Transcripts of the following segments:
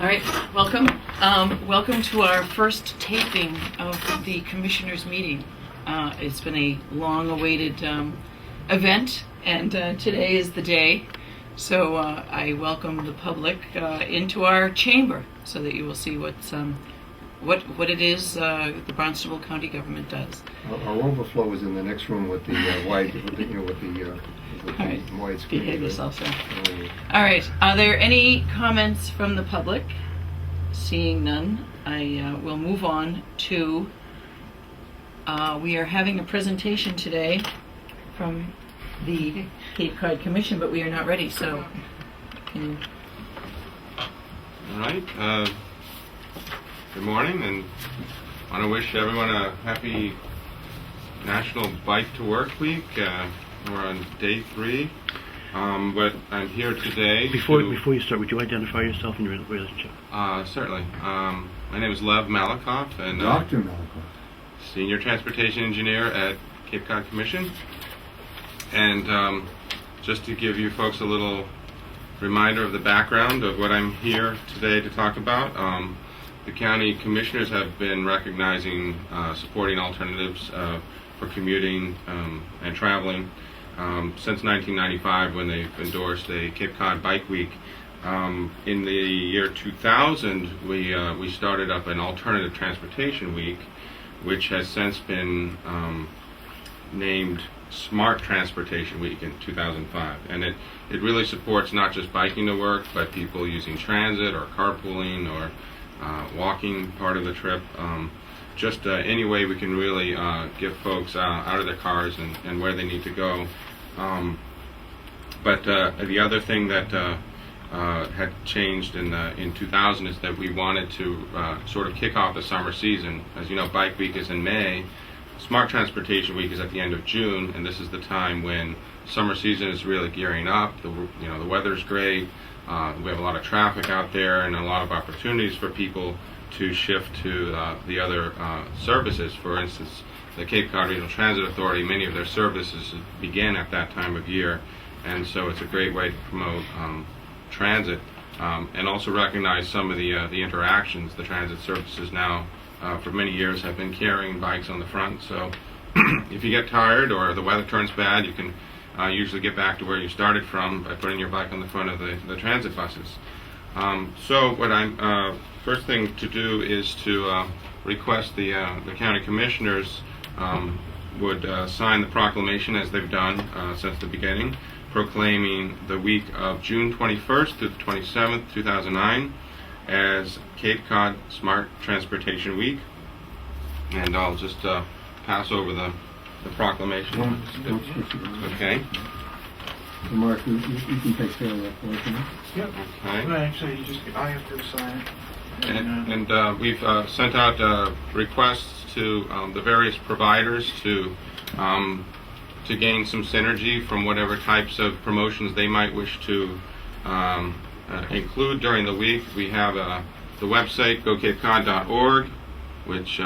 All right, welcome. Welcome to our first taping of the Commissioners' meeting. It's been a long-awaited event, and today is the day. So I welcome the public into our chamber so that you will see what it is the Barnstable County government does. Our overflow is in the next room with the wide, All right, wide screen. behave yourself, sir. All right, are there any comments from the public? Seeing none, I will move on to, we are having a presentation today from the Cape Cod Commission, but we are not ready, so can you... All right. Good morning, and I want to wish everyone a happy National Bike to Work Week. We're on day 3, but I'm here today. Before you start, would you identify yourself and your relationship? Certainly. My name is Lev Malakoff, and Dr. Malakoff. Senior Transportation Engineer at Cape Cod Commission. And just to give you folks a little reminder of the background of what I'm here today to talk about. The county commissioners have been recognizing supporting alternatives for commuting and traveling since 1995, when they've endorsed a Cape Cod Bike Week. In the year 2000, we started up an alternative transportation week, which has since been named Smart Transportation Week in 2005, and it really supports not just biking to work, but people using transit or carpooling or walking part of the trip. Just any way we can really get folks out of their cars and where they need to go. But the other thing that had changed in 2000 is that we wanted to sort of kick off the summer season. As you know, Bike Week is in May. Smart Transportation Week is at the end of June, and this is the time when summer season is really gearing up. The weather's great. We have a lot of traffic out there and a lot of opportunities for people to shift to the other services. For instance, the Cape Cod Regional Transit Authority, many of their services begin at that time of year, and so it's a great way to promote transit and also recognize some of the interactions. The transit services now for many years have been carrying bikes on the front, so if you get tired or the weather turns bad, you can usually get back to where you started from by putting your bike on the front of the transit buses. So what I'm first thing to do is to request the county commissioners would sign the proclamation, as they've done since the beginning, proclaiming the week of June 21st through the 27th, 2009 as Cape Cod Smart Transportation Week. And I'll just pass over the proclamation. Okay. So Mark, you can take care of that for us now. Yep. Okay. Well, actually, I have to sign it. And we've sent out requests to the various providers to gain some synergy from whatever types of promotions they might wish to include during the week. We have the website gocapecod.org, which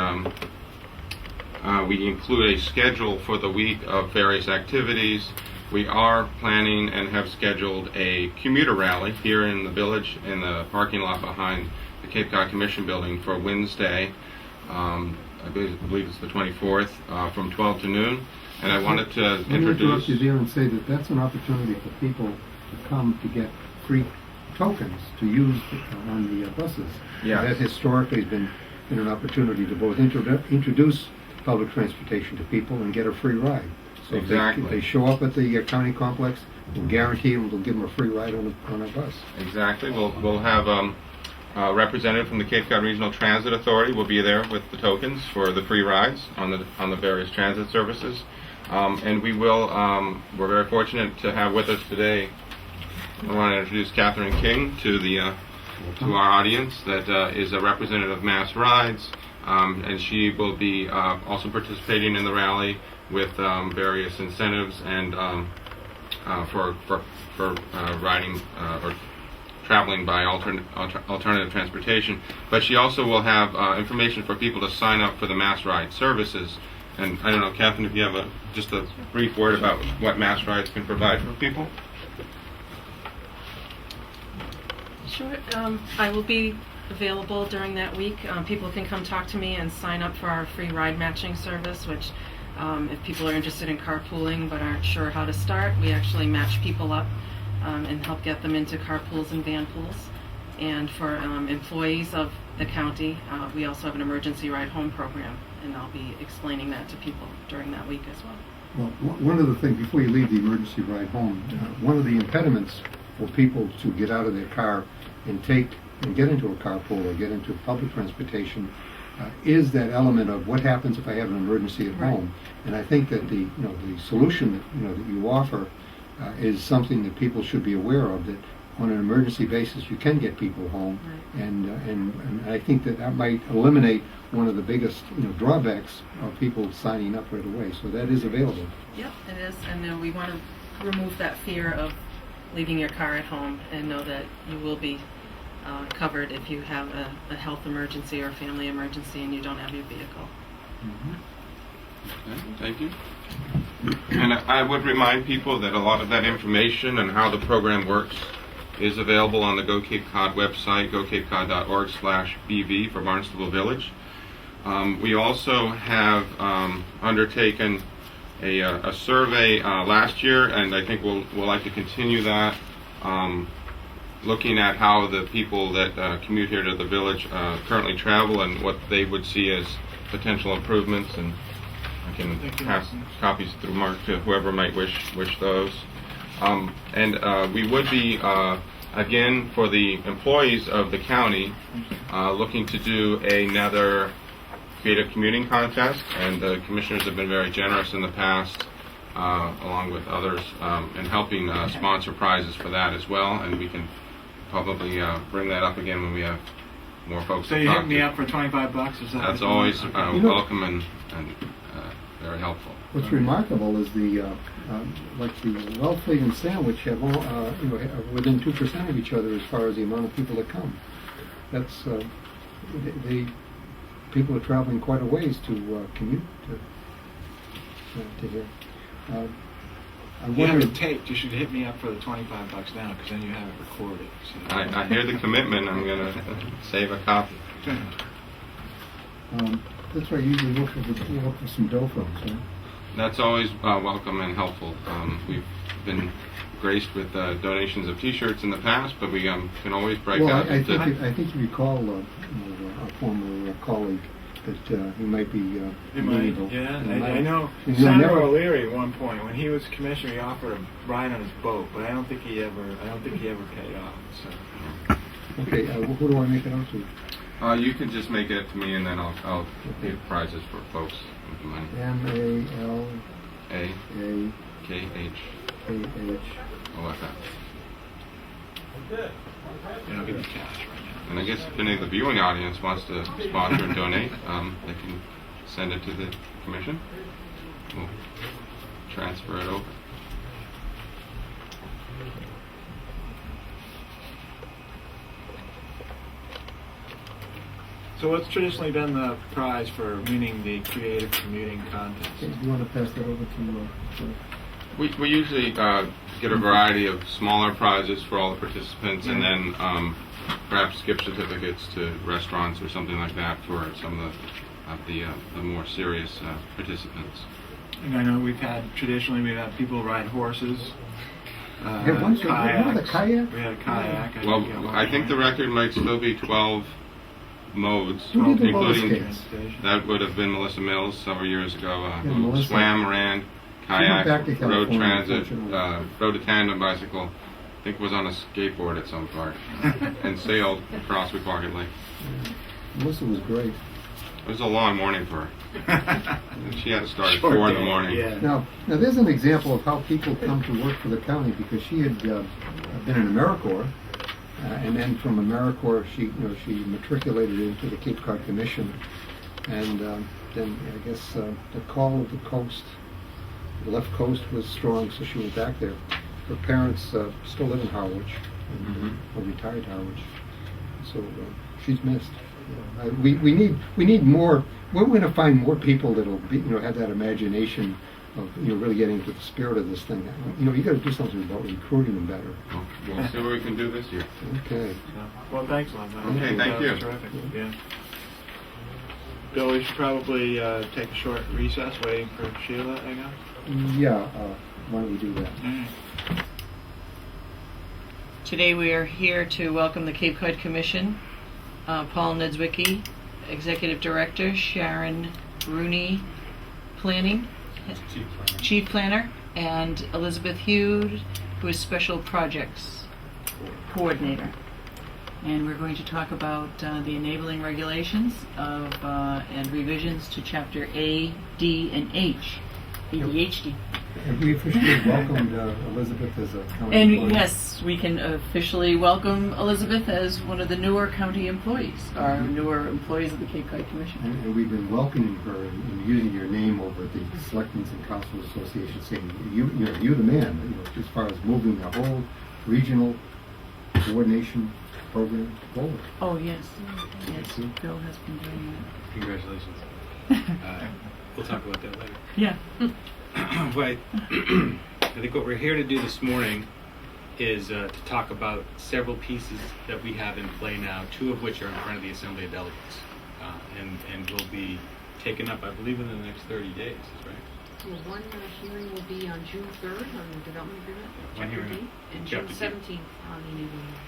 we include a schedule for the week of various activities. We are planning and have scheduled a commuter rally here in the village in the parking lot behind the Cape Cod Commission building for Wednesday. I believe it's the 24th from 12 to noon. And I wanted to Let me interrupt introduce... you there and say that that's an opportunity for people to come to get free tokens to use on the buses. Yes. That historically has been an opportunity to both introduce public transportation to people and get a free ride. So Exactly. if they show up at the county complex, we'll guarantee them we'll give them a free ride on a bus. Exactly. We'll have a representative from the Cape Cod Regional Transit Authority will be there with the tokens for the free rides on the various transit services. And we will, we're very fortunate to have with us today, I want to introduce Catherine King to our audience, that is a representative of Mass Rides, and she will be also participating in the rally with various incentives and for riding or traveling by alternative transportation. But she also will have information for people to sign up for the Mass Ride services. And I don't know, Catherine, if you have just a brief word about what Mass Rides can provide for people. Sure. I will be available during that week. People can come talk to me and sign up for our free ride matching service, which if people are interested in carpooling but aren't sure how to start, we actually match people up and help get them into carpools and van pools. And for employees of the county, we also have an emergency ride home program, and I'll be explaining that to people during that week as well. Well, one of the things, before you leave the emergency ride home, one of the impediments for people to get out of their car and get into a carpool or get into public transportation is that element of what happens if I have an emergency at home. And I think that the solution that you offer is something that people should be aware of, that on an emergency basis you can get people home, and I think that might eliminate one of the biggest drawbacks of people signing up right away. So that is available. Yep, it is, and then we want to remove that fear of leaving your car at home and know that you will be covered if you have a health emergency or a family emergency and you don't have your vehicle. Okay, thank you. And I would remind people that a lot of that information and how the program works is available on the Go Cape Cod website, gocapecod.org/BV for Barnstable Village. We also have undertaken a survey last year, and I think we'll like to continue that, looking at how the people that commute here to the village currently travel and what they would see as potential improvements. And I can pass copies through Mark to whoever might wish those. And we would be, again, for the employees of the county, looking to do another creative commuting contest, and the commissioners have been very generous in the past, along with others, in helping sponsor prizes for that as well, and we can probably bring that up again when we have more folks So to you talk hit me to. up for $25, is that? That's always welcome and very helpful. What's remarkable is like the Wellfleet and Sandwich have all, are within 2% of each other as far as the amount of people that come. That's people are traveling quite a ways to commute to here. I You have wonder. it taped. You should hit me up for the $25 now, because then you have it recorded. So. I hear the commitment. I'm going to save a copy. That's right. Usually look for some dough folks, right? That's always welcome and helpful. We've been graced with donations of T-shirts in the past, but we can always break Well, out. I think you recall a former colleague that he might be amenable. Yeah, And I know. and Senator never- O'Leary at one point, when he was commissioner, he offered a ride on his boat, but I don't think he ever paid off. So. Okay, who do I make it out to? You can just make it to me, and then I'll give prizes for folks with the money. MALAKHOFF. Yeah, I'll give you cash right now. And I guess if any of the viewing audience wants to sponsor and donate, they can send it to the commission. We'll transfer it over. So what's traditionally been the prize for winning the creative commuting contest? Okay, do you want to pass that over to? We usually get a variety of smaller prizes for all the participants, and then perhaps gift certificates to restaurants or something like that for some of the more serious participants. And I know traditionally we've had people ride horses. Yeah, one the kayak? We had a kayak. Well, I think the record might still be 12 modes, Who did the roller including skates? that would have been Melissa Mills several years ago, who Melissa. swam, ran, She went back to kayak, road California, transit, unfortunately. rode a tandem bicycle, I think was on a skateboard at some part, and sailed across Wequacket Lake. Melissa was great. It was a long morning for her. She had to start at Short 4 in the day, morning. Yeah. Now there's an example of how people come to work for the county, because she had been in AmeriCorps, and then from AmeriCorps she matriculated into the Cape Cod Commission, and then I guess the call of the coast, the left coast was strong, so she went back there. Her parents still live in Harwich, or retired Harwich, so she's missed. We need more. We're going to find more people that'll be, have that imagination really getting into the spirit of this thing. You got to do something about recruiting them better. We'll see what we can do this year. Okay. Well, thanks, Lon. Okay, thank you. Terrific. Yeah. Bill, we should probably take a short recess, waiting for Sheila, I guess. Yeah. Why don't we do that? Today we are here to welcome the Cape Cod Commission, Paul Nedzwicki, Executive Director, Sharon Rooney, Planning, Chief Planner, and Elizabeth Hughes, who is Special Projects Coordinator. And we're going to talk about the enabling regulations of and revisions to Chapter A, D, and H, ADHD. And we officially welcomed Elizabeth as a county And employee. yes, we can officially welcome Elizabeth as one of the newer county employees, our newer employees of the Cape Cod Commission. And we've been welcoming her and using your name over at the Selectmen's and Council Association, saying you're the man. As far as moving the whole regional coordination program forward. Oh, yes. Yes, Bill has been doing that. Congratulations. We'll talk about that later. Yeah. But I think what we're here to do this morning is to talk about several pieces that we have in play now, two of which are in front of the Assembly of Delegates, and will be taken up, I believe, within the next 30 days. Is right? So one hearing will be on June 3rd on the development agreement, One Chapter hearing D, and Chapter June D. 17th on the enabling laws.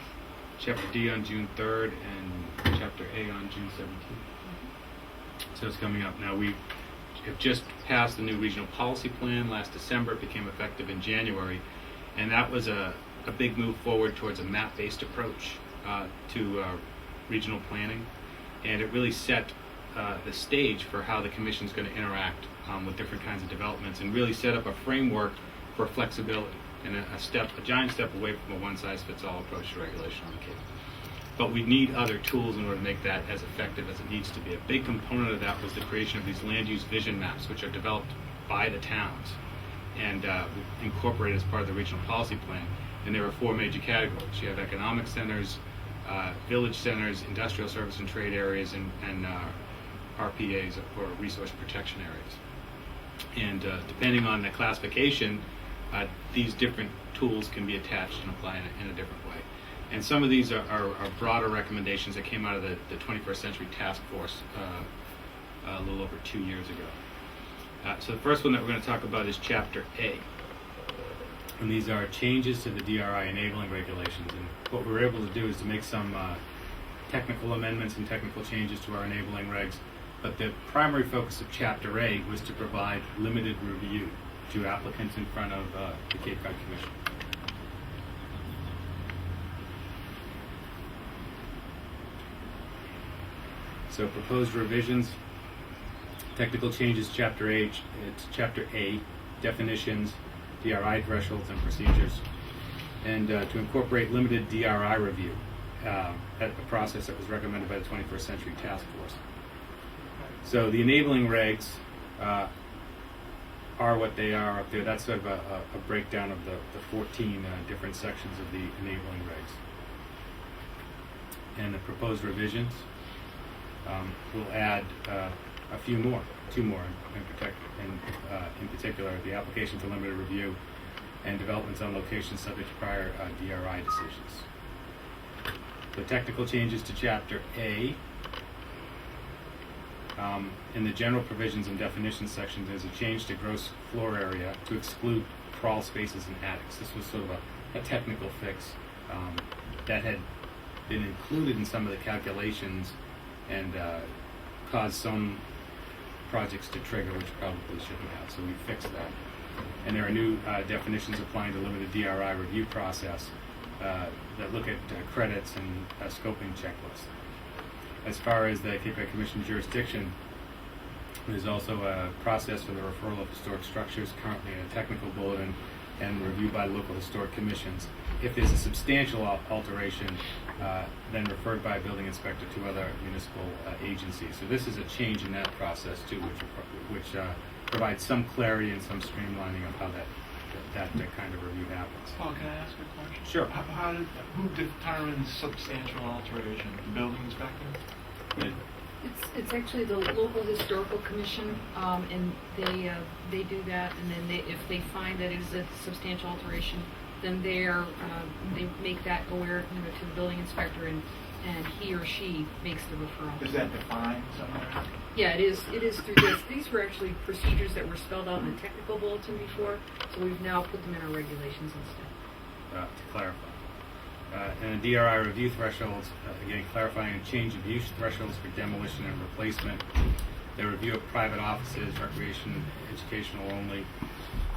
Chapter D on June 3rd and Chapter A on June 17th. So it's coming up now. We have just passed the new regional policy plan last December. It became effective in January, and that was a big move forward towards a map-based approach to regional planning, and it really set the stage for how the Commission is going to interact with different kinds of developments, and really set up a framework for flexibility and a giant step away from a one-size-fits-all approach to regulation on the Cape. But we need other tools in order to make that as effective as it needs to be. A big component of that was the creation of these land use vision maps, which are developed by the towns and incorporated as part of the regional policy plan. And there are four major categories. You have economic centers, village centers, industrial service and trade areas, and RPAs, or resource protection areas. And depending on the classification, these different tools can be attached and applied in a different way. And some of these are broader recommendations that came out of the 21st Century Task Force a little over 2 years ago. So the first one that we're going to talk about is Chapter A. And these are changes to the DRI enabling regulations. And what we were able to do is to make some technical amendments and technical changes to our enabling regs. But the primary focus of Chapter A was to provide limited review to applicants in front of the Cape Cod Commission. So proposed revisions, technical changes, Chapter H, it's Chapter A, definitions, DRI thresholds and procedures, and to incorporate limited DRI review, a process that was recommended by the 21st Century Task Force. So the enabling regs are what they are up there. That's sort of a breakdown of the 14 different sections of the enabling regs. And the proposed revisions will add a few more, two more in particular, the application for limited review and developments on locations subject to prior DRI decisions. The technical changes to Chapter A. In the general provisions and definitions section, there's a change to gross floor area to exclude crawl spaces and attics. This was sort of a technical fix that had been included in some of the calculations and caused some projects to trigger, which probably shouldn't have. So we fixed that. And there are new definitions applying to limited DRI review process that look at credits and a scoping checklist. As far as the Cape Cod Commission jurisdiction, there's also a process for the referral of historic structures, currently in a technical bulletin, and reviewed by local historic commissions. If there's a substantial alteration, then referred by a building inspector to other municipal agencies. So this is a change in that process too, which provides some clarity and some streamlining of how that kind of review happens. Paul, can I ask a question? Sure. Who determines substantial alteration? The building inspector? It's It's actually the local historical commission, and they do that, and then if they find that it is a substantial alteration, then they make that aware, to the building inspector, and he or she makes the referral. Is that defined somewhere? Yeah, it is. It is through this. These were actually procedures that were spelled out in the technical bulletin before, so we've now put them in our regulations instead. To clarify. And the DRI review thresholds, again, clarifying a change of use thresholds for demolition and replacement. The review of private offices, recreation, educational only,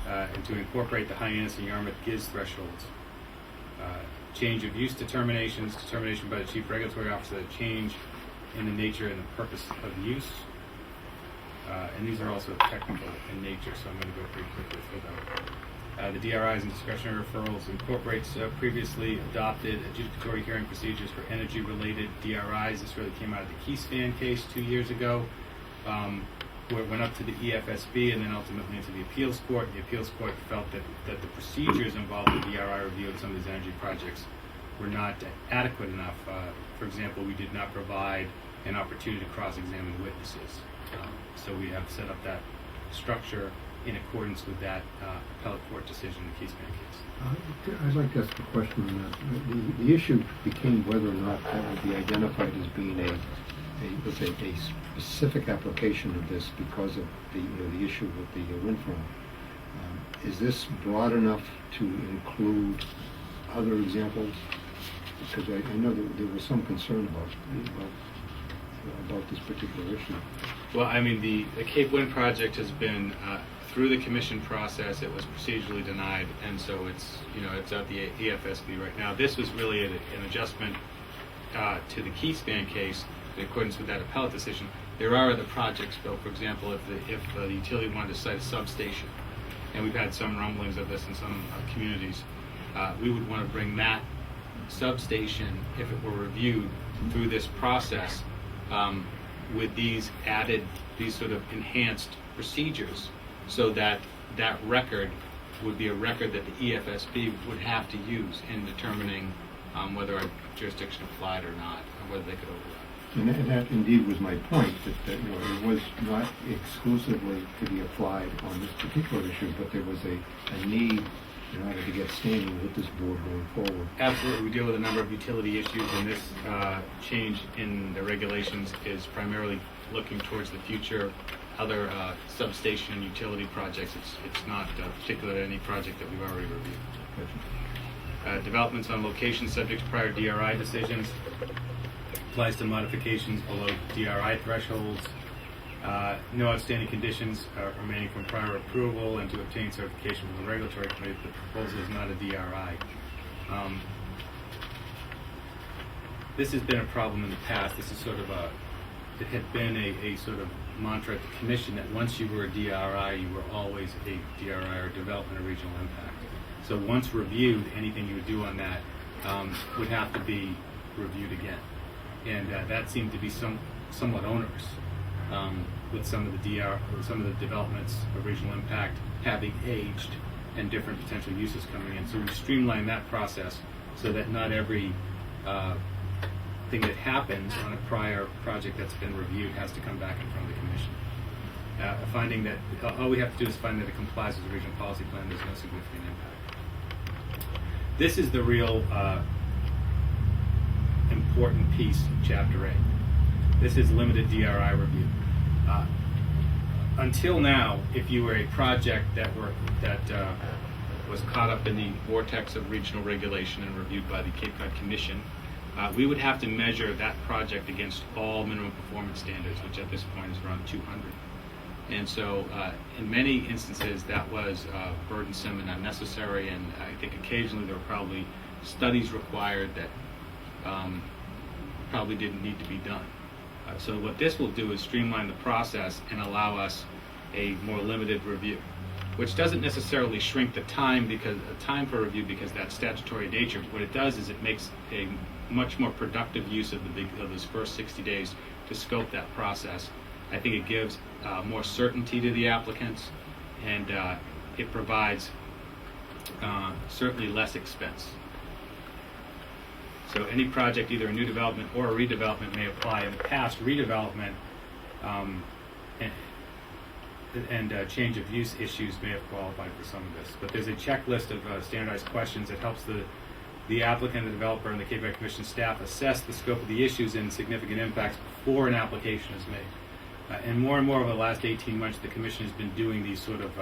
and to incorporate the Hyannis and Yarmouth GIZ thresholds. Change of use determination by the chief regulatory officer, that change in the nature and the purpose of use. And these are also technical in nature, so I'm going to go pretty quickly through them. The DRIs and discretionary referrals incorporates previously adopted adjudicatory hearing procedures for energy-related DRIs. This really came out of the Keyspan case 2 years ago, where it went up to the EFSB and then ultimately into the appeals court. The appeals court felt that the procedures involved in the DRI review of some of these energy projects were not adequate enough. For example, we did not provide an opportunity to cross-examine witnesses. So we have set up that structure in accordance with that appellate court decision in the Keyspan case. I'd like to ask a question on that. The issue became whether or not that would be identified as being a specific application of this because of the issue with the wind farm. Is this broad enough to include other examples? Because I know that there was some concern about this particular issue. Well, I mean, the Cape Wind project has been through the commission process. It was procedurally denied, and so it's at the EFSB right now. This was really an adjustment to the Keyspan case in accordance with that appellate decision. There are other projects, though. For example, if the utility wanted to site a substation, and we've had some rumblings of this in some communities, we would want to bring that substation, if it were reviewed through this process, with these sort of enhanced procedures, so that record would be a record that the EFSB would have to use in determining whether a jurisdiction applied or not, or whether they could overlap. And that indeed was my point, that it was not exclusively to be applied on this particular issue, but there was a need in order to get standing with this board going forward. Absolutely. We deal with a number of utility issues, and this change in the regulations is primarily looking towards the future. Other substation and utility projects, it's not particular to any project that we've already reviewed. Developments on location subject to prior DRI decisions applies to modifications below DRI thresholds. No outstanding conditions remaining from prior approval, and to obtain certification from the regulatory committee. The proposal is not a DRI. This has been a problem in the past. This is sort of it had been a sort of mantra at the commission that once you were a DRI, you were always a DRI, or development of regional impact. So once reviewed, anything you would do on that would have to be reviewed again. And that seemed to be somewhat onerous. With some of the developments of regional impact having aged and different potential uses coming in. So we've streamlined that process so that not every thing that happens on a prior project that's been reviewed has to come back in front of the commission. Finding that all we have to do is find that it complies with the regional policy plan, there's no significant impact. This is the real important piece of Chapter 8. This is limited DRI review. Until now, if you were a project that was caught up in the vortex of regional regulation and reviewed by the Cape Cod Commission, we would have to measure that project against all minimum performance standards, which at this point is around 200. And so in many instances that was burdensome and unnecessary, and I think occasionally there were probably studies required that probably didn't need to be done. So what this will do is streamline the process and allow us a more limited review, which doesn't necessarily shrink the time for review because that's statutory nature. What it does is it makes a much more productive use of those first 60 days to scope that process. I think it gives more certainty to the applicants, and it provides certainly less expense. So any project, either a new development or a redevelopment, may apply. In the past, redevelopment and change of use issues may have qualified for some of this. But there's a checklist of standardized questions that helps the applicant, the developer, and the Cape Cod Commission staff assess the scope of the issues and significant impacts before an application is made. And more over the last 18 months, the Commission has been doing these sort of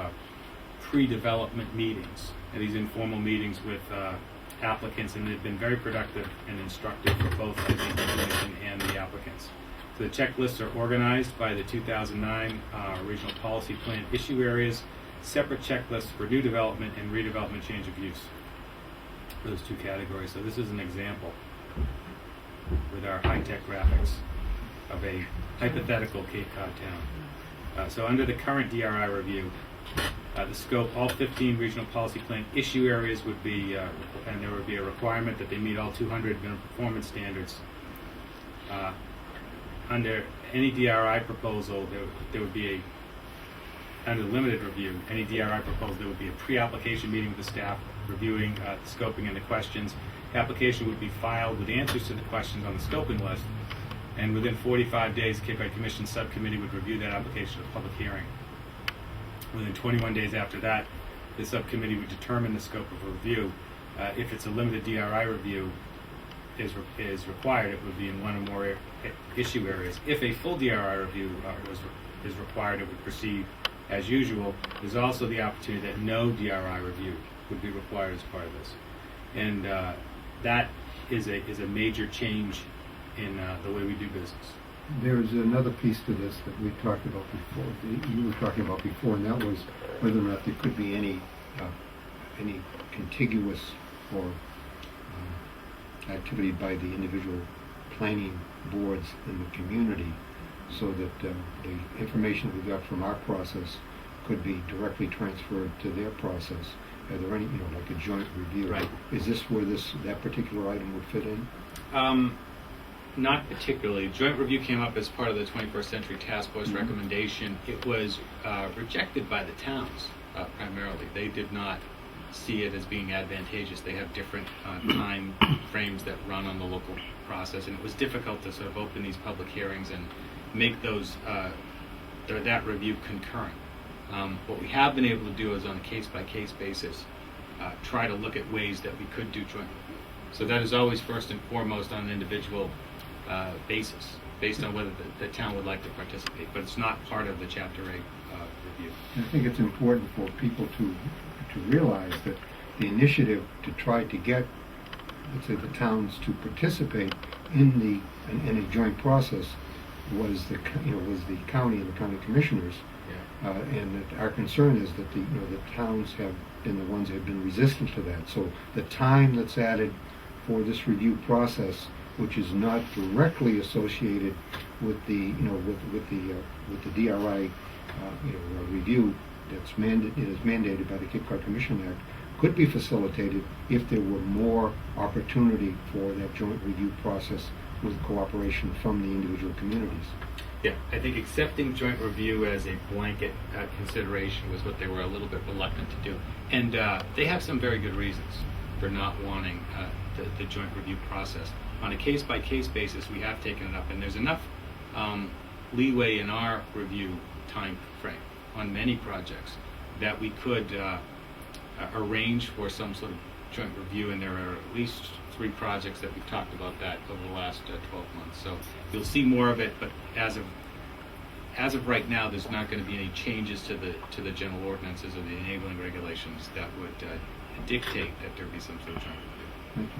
pre-development meetings, and these informal meetings with applicants, and they've been very productive and instructive for both I think, the Commission and the applicants. So the checklists are organized by the 2009 Regional Policy Plan issue areas, separate checklists for new development and redevelopment change of use. Those two categories. So this is an example with our high-tech graphics of a hypothetical Cape Cod town. So under the current DRI review, the scope, all 15 regional policy plan issue areas would be, and there would be a requirement that they meet all 200 minimum performance standards. Under any DRI proposal, there would be under limited review, any DRI proposal, there would be a pre-application meeting with the staff reviewing the scoping and the questions. The application would be filed with answers to the questions on the scoping list, and within 45 days, the Cape Cod Commission subcommittee would review that application at public hearing. Within 21 days after that, the subcommittee would determine the scope of review. If it's a limited DRI review is required, it would be in one or more issue areas. If a full DRI review is required, it would proceed as usual. There's also the opportunity that no DRI review would be required as part of this. And that is a major change in the way we do business. There's another piece to this that we talked about before, you were talking about before, and that was whether or not there could be any contiguous or activity by the individual planning boards in the community, so that the information we got from our process could be directly transferred to their process. Are there any, like a joint review? Right. Is this where that particular item would fit in? Not particularly. Joint review came up as part of the 21st Century Task Force recommendation. It was rejected by the towns primarily. They did not see it as being advantageous. They have different time frames that run on the local process, and it was difficult to sort of open these public hearings and make those that review concurrent. What we have been able to do is on a case-by-case basis try to look at ways that we could do joint review. So that is always first and foremost on an individual basis, based on whether the town would like to participate, but it's not part of the Chapter 8 review. I think it's important for people to realize that the initiative to try to get, let's say, the towns to participate in a joint process was the county and the county commissioners, and that our concern is that the towns have been the ones that have been resistant to that. So the time that's added for this review process, which is not directly associated with the with the DRI review that's mandated by the Cape Cod Commission Act, could be facilitated if there were more opportunity for that joint review process with cooperation from the individual communities. Yeah, I think accepting joint review as a blanket consideration was what they were a little bit reluctant to do. And they have some very good reasons for not wanting the joint review process. On a case-by-case basis, we have taken it up, and there's enough leeway in our review time frame on many projects that we could arrange for some sort of joint review, and there are at least 3 projects that we've talked about that over the last 12 months. So you'll see more of it, but as of right now, there's not going to be any changes to the general ordinances or the enabling regulations that would dictate that there be some sort of joint review.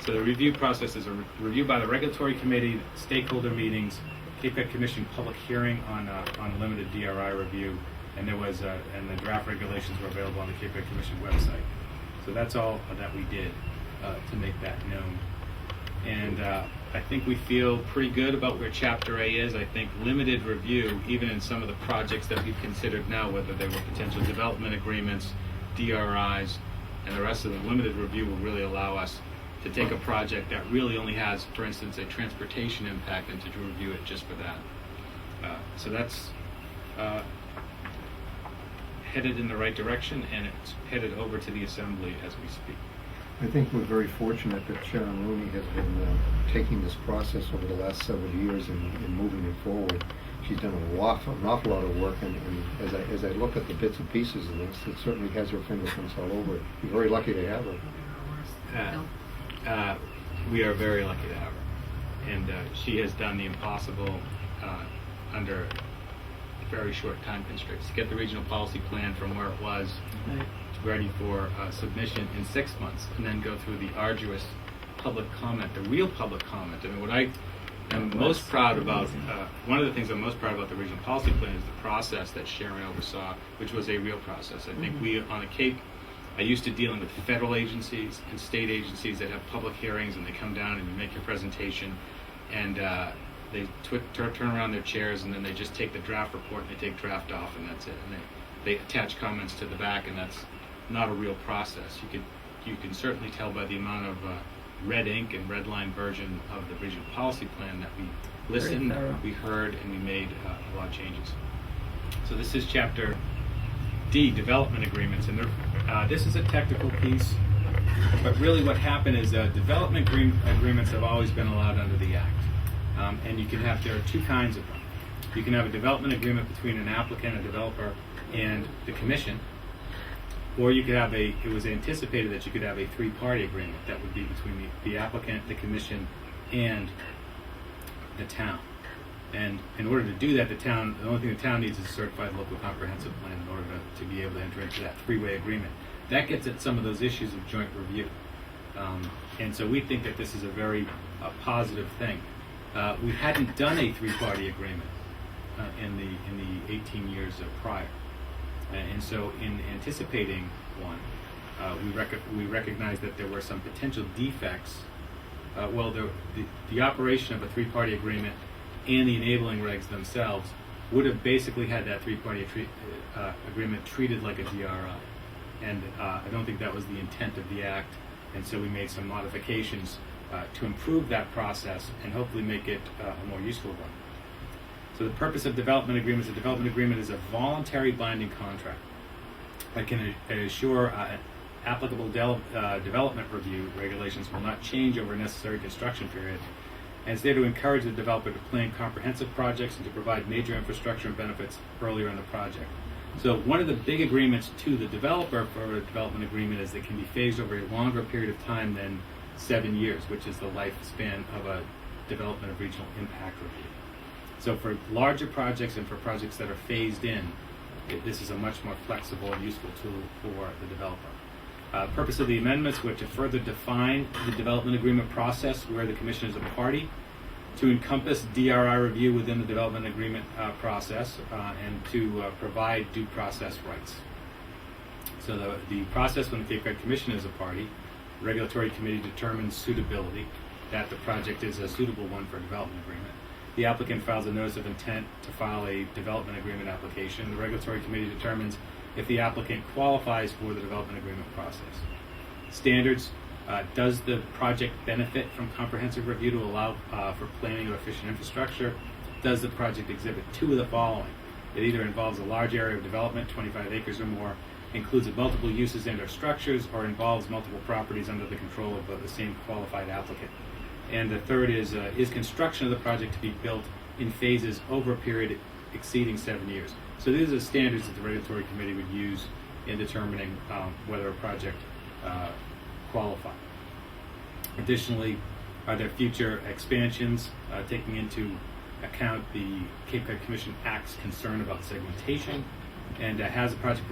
So the review process is a review by the regulatory committee, stakeholder meetings, Cape Cod Commission public hearing on limited DRI review, and and the draft regulations were available on the Cape Cod Commission website. So that's all that we did to make that known. And I think we feel pretty good about where Chapter A is. I think limited review, even in some of the projects that we've considered now, whether they were potential development agreements, DRIs, and the rest of them, limited review will really allow us to take a project that really only has, for instance, a transportation impact, and to review it just for that. So that's headed in the right direction, and it's headed over to the Assembly as we speak. I think we're very fortunate that Sharon Rooney has been taking this process over the last several years and moving it forward. She's done an awful lot of work, and as I look at the bits and pieces of this, it certainly has her fingerprints all over it. You're very lucky to have her. We are very lucky to have her, and she has done the impossible under very short time constraints to get the regional policy plan from where it was ready for submission in 6 months, and then go through the arduous public comment, the real public comment. I mean, what I am most proud about, one of the things I'm most proud about the regional policy plan is the process that Sharon oversaw, which was a real process. I think we on the Cape are used to dealing with federal agencies and state agencies that have public hearings, and they come down and you make your presentation, and they turn around their chairs, and then they just take the draft report and they take draft off, and that's it. And they attach comments to the back, and that's not a real process. You can certainly tell by the amount of red ink and red line version of the regional policy plan that we listened, we heard, and we made a lot of changes. So this is chapter D, development agreements, and this is a technical piece, but really what happened is development agreements have always been allowed under the Act, and there are two kinds of them. You can have a development agreement between an applicant, a developer, and the commission, or you could have it was anticipated that you could have a three-party agreement that would be between the applicant, the commission, and the town. And in order to do that, the only thing the town needs is a certified local comprehensive plan in order to be able to enter into that three-way agreement. That gets at some of those issues of joint review. And so we think that this is a very positive thing. We hadn't done a three-party agreement in the 18 years prior. And so in anticipating one, we recognized that there were some potential defects. The operation of a three-party agreement and the enabling regs themselves would have basically had that three-party agreement treated like a DRI. And I don't think that was the intent of the Act, and so we made some modifications to improve that process and hopefully make it a more useful one. So the purpose of development agreements, a development agreement is a voluntary binding contract that can assure applicable development review regulations will not change over a necessary construction period, and it's there to encourage the developer to plan comprehensive projects and to provide major infrastructure and benefits earlier in the project. So one of the big agreements to the developer for a development agreement is that it can be phased over a longer period of time than 7 years, which is the lifespan of a development of regional impact review. So for larger projects and for projects that are phased in, this is a much more flexible and useful tool for the developer. Purpose of the amendments were to further define the development agreement process where the Commission is a party, to encompass DRI review within the development agreement process, and to provide due process rights. So the process when the Cape Cod Commission is a party, the Regulatory Committee determines suitability, that the project is a suitable one for a development agreement. The applicant files a notice of intent to file a development agreement application. The Regulatory Committee determines if the applicant qualifies for the development agreement process. Standards, does the project benefit from comprehensive review to allow for planning of efficient infrastructure? Does the project exhibit two of the following? It either involves a large area of development, 25 acres or more, includes multiple uses and or structures, or involves multiple properties under the control of the same qualified applicant. And the third is construction of the project to be built in phases over a period exceeding 7 years. So these are the standards that the Regulatory Committee would use in determining whether a project qualifies. Additionally, are there future expansions taking into account the Cape Cod Commission Act's concern about segmentation? And has the project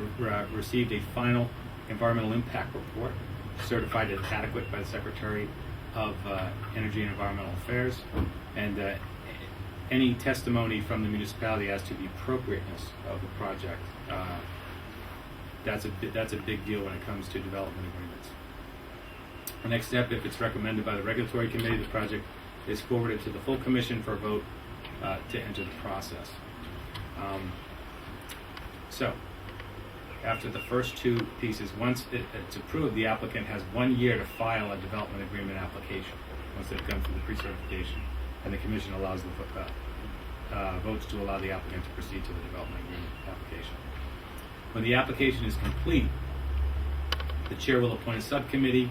received a final environmental impact report certified as adequate by the Secretary of Energy and Environmental Affairs, and any testimony from the municipality as to the appropriateness of the project. That's a big deal when it comes to development agreements. The next step, if it's recommended by the Regulatory Committee, the project is forwarded to the full Commission for a vote to enter the process. So, after the first two pieces, once it's approved, the applicant has 1 year to file a development agreement application once they've gone through the pre-certification, and the Commission allows the votes to allow the applicant to proceed to the development agreement application. When the application is complete, the chair will appoint a subcommittee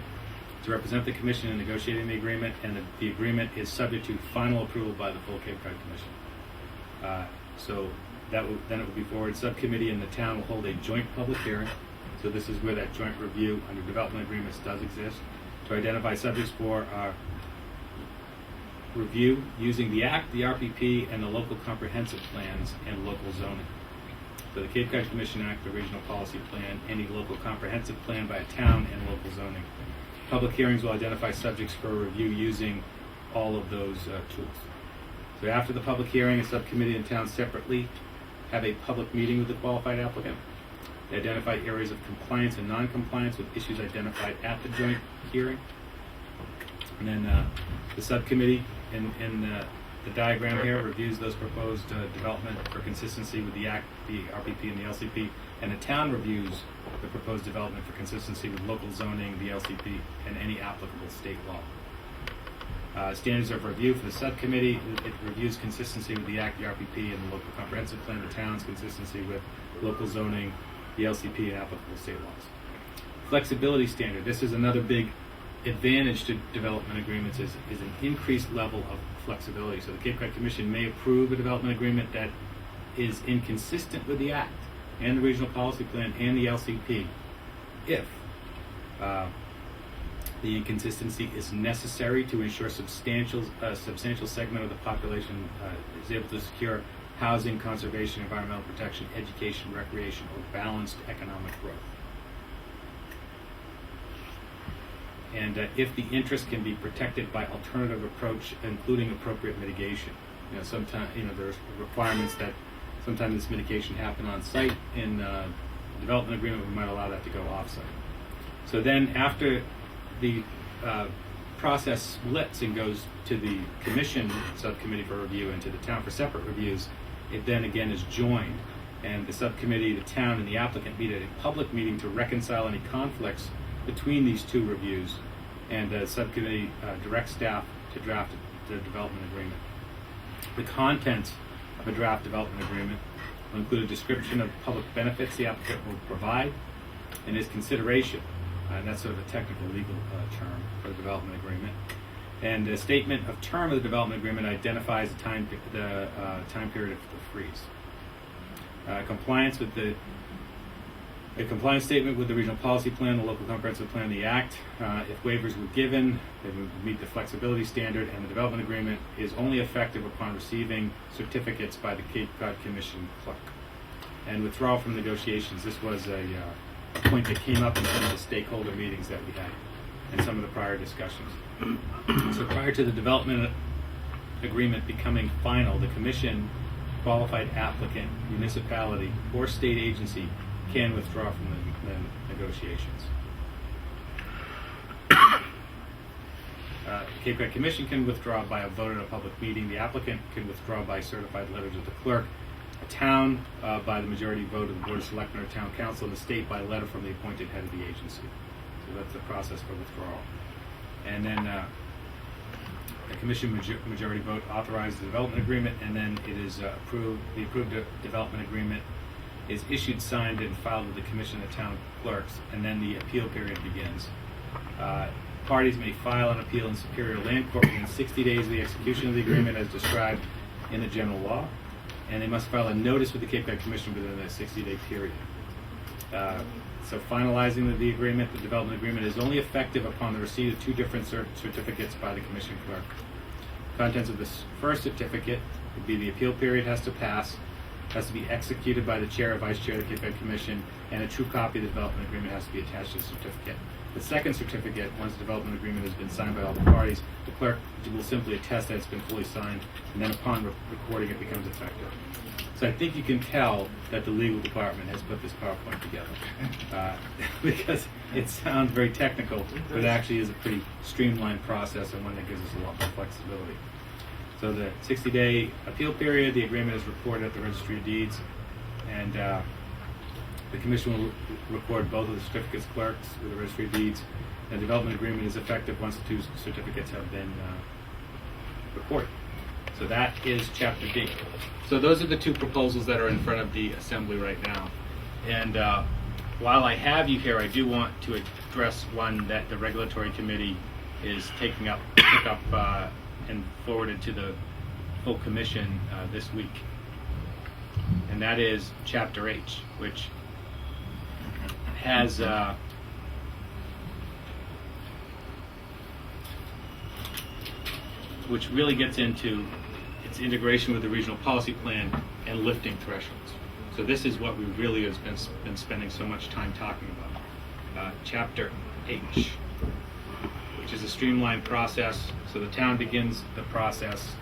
to represent the Commission in negotiating the agreement, and the agreement is subject to final approval by the full Cape Cod Commission. So then it will be forwarded. Subcommittee and the town will hold a joint public hearing. So this is where that joint review under development agreements does exist, to identify subjects for review using the Act, the RPP, and the local comprehensive plans and local zoning. So the Cape Cod Commission Act, the regional policy plan, any local comprehensive plan by a town, and local zoning. Public hearings will identify subjects for review using all of those tools. So after the public hearing, a subcommittee and town separately have a public meeting with the qualified applicant. They identify areas of compliance and non-compliance with issues identified at the joint hearing. And then the subcommittee in the diagram here reviews those proposed development for consistency with the Act, the RPP, and the LCP, and the town reviews the proposed development for consistency with local zoning, the LCP, and any applicable state law. Standards of review for the subcommittee: it reviews consistency with the Act, the RPP, and the local comprehensive plan. The town's consistency with local zoning, the LCP, and applicable state laws. Flexibility standard. This is another big advantage to development agreements is an increased level of flexibility. So the Cape Cod Commission may approve a development agreement that is inconsistent with the Act and the regional policy plan and the LCP if the inconsistency is necessary to ensure substantial segment of the population is able to secure housing, conservation, environmental protection, education, recreation, or balanced economic growth. And if the interest can be protected by alternative approach, including appropriate mitigation. Sometimes, there's requirements that sometimes this mitigation happen on site. In development agreement, we might allow that to go off site. So then after the process splits and goes to the commission subcommittee for review and to the town for separate reviews, it then again is joined. And the subcommittee, the town, and the applicant meet at a public meeting to reconcile any conflicts between these two reviews, and the subcommittee directs staff to draft the development agreement. The contents of a draft development agreement will include a description of public benefits the applicant will provide and his consideration, and that's sort of a technical legal term for the development agreement. And the statement of term of the development agreement identifies the time period of the freeze. Compliance with a compliance statement with the regional policy plan, the local comprehensive plan, the Act. If waivers were given, they would meet the flexibility standard, and the development agreement is only effective upon receiving certificates by the Cape Cod Commission clerk. And withdrawal from negotiations. This was a point that came up in some of the stakeholder meetings that we had and some of the prior discussions. So prior to the development agreement becoming final, the Commission, qualified applicant, municipality, or state agency can withdraw from the negotiations. The Cape Cod Commission can withdraw by a vote at a public meeting. The applicant can withdraw by certified letter to the clerk. A town by the majority vote of the Board of Selectmen or Town Council. The state by letter from the appointed head of the agency. So that's the process for withdrawal. And then the Commission majority vote authorizes the development agreement, and then it is approved. The approved development agreement is issued, signed, and filed with the Commission and the town clerks, and then the appeal period begins. Parties may file an appeal in Superior Land Court within 60 days of the execution of the agreement as described in the general law, and they must file a notice with the Cape Cod Commission within a 60-day period. So finalizing the agreement, the development agreement is only effective upon the receipt of two different certificates by the Commission clerk. Contents of this first certificate would be the appeal period has to pass, has to be executed by the chair or vice chair of the Cape Cod Commission, and a true copy of the development agreement has to be attached to the certificate. The second certificate, once the development agreement has been signed by all the parties, the clerk will simply attest that it's been fully signed, and then upon recording it becomes effective. So I think you can tell that the legal department has put this PowerPoint together because it sounds very technical, but it actually is a pretty streamlined process and one that gives us a lot more flexibility. So the 60-day appeal period, the agreement is recorded at the Registry of Deeds, and the Commission will record both of the certificates clerks with the Registry of Deeds. The development agreement is effective once the two certificates have been recorded. So that is Chapter D. So those are the two proposals that are in front of the Assembly right now. And while I have you here, I do want to address one that the regulatory committee is took up and forwarded to the full commission this week. And that is Chapter H, which has which really gets into its integration with the regional policy plan and lifting thresholds. So this is what we really have been spending so much time talking about. Chapter H, which is a streamlined process. So the town begins the process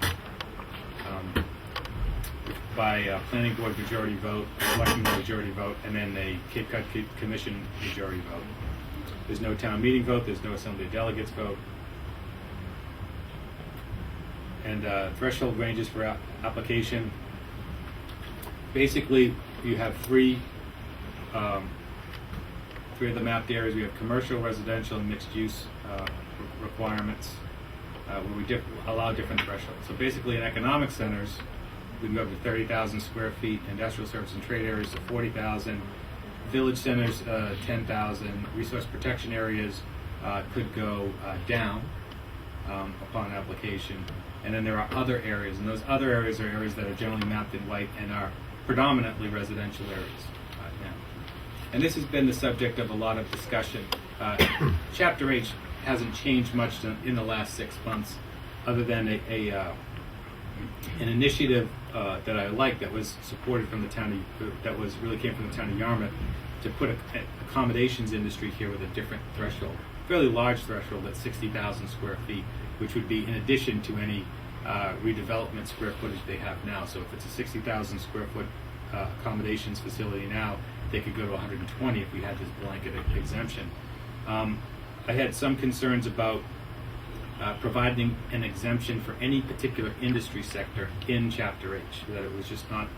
by planning board majority vote, selecting board majority vote, and then a Cape Cod Commission majority vote. There's no town meeting vote, there's no assembly of delegates vote. And threshold ranges for application. Basically, you have three of the mapped areas. We have commercial, residential, and mixed use requirements where we allow different thresholds. So basically in economic centers, we can go up to 30,000 square feet, industrial service and trade areas to 40,000, village centers 10,000, resource protection areas could go down upon application. And then there are other areas, and those other areas are areas that are generally mapped in white and are predominantly residential areas now. And this has been the subject of a lot of discussion. Chapter H hasn't changed much in the last 6 months, other than an initiative that I like that was supported from the town of, really came from the town of Yarmouth, to put an accommodations industry here with a different threshold, fairly large threshold at 60,000 square feet, which would be in addition to any redevelopment square footage they have now. So if it's a 60,000 square foot accommodations facility now, they could go to 120 if we had this blanket exemption. I had some concerns about providing an exemption for any particular industry sector in Chapter H, that it was just not,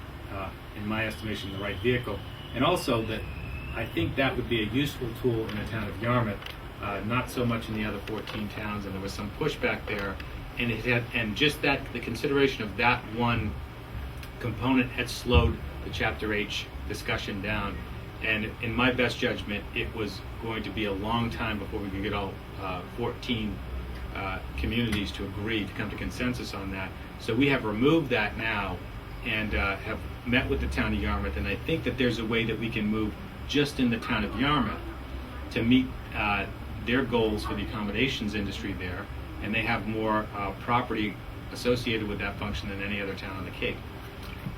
in my estimation, the right vehicle. And also that I think that would be a useful tool in the town of Yarmouth, not so much in the other 14 towns, and there was some pushback there. And the consideration of that one component had slowed the Chapter H discussion down. And in my best judgment, it was going to be a long time before we could get all 14 communities to agree, to come to consensus on that. So we have removed that now and have met with the town of Yarmouth, and I think that there's a way that we can move just in the town of Yarmouth to meet their goals for the accommodations industry there, and they have more property associated with that function than any other town on the Cape.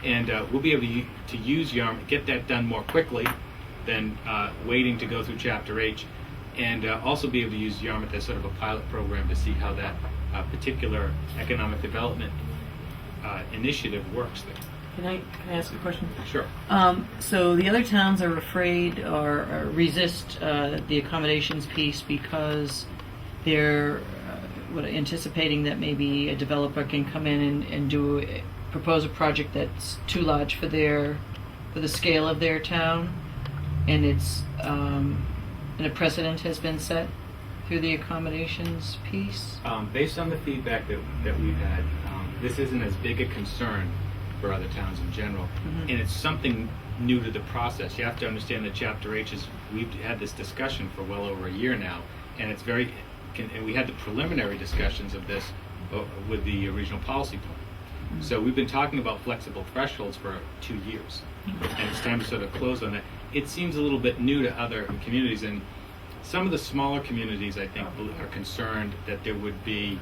And we'll be able to use Yarmouth, get that done more quickly than waiting to go through Chapter H, and also be able to use Yarmouth as sort of a pilot program to see how that particular economic development initiative works there. Can I ask a question? Sure. So the other towns are afraid or resist the accommodations piece because they're anticipating that maybe a developer can come in and propose a project that's too large for the scale of their town, and it's and a precedent has been set through the accommodations piece. Based on the feedback that we've had, this isn't as big a concern for other towns in general, and it's something new to the process. You have to understand that Chapter H we've had this discussion for well over a year now, and and we had the preliminary discussions of this with the regional policy plan. So we've been talking about flexible thresholds for 2 years, and it's time to sort of close on that. It seems a little bit new to other communities, and some of the smaller communities, I think, are concerned that there would be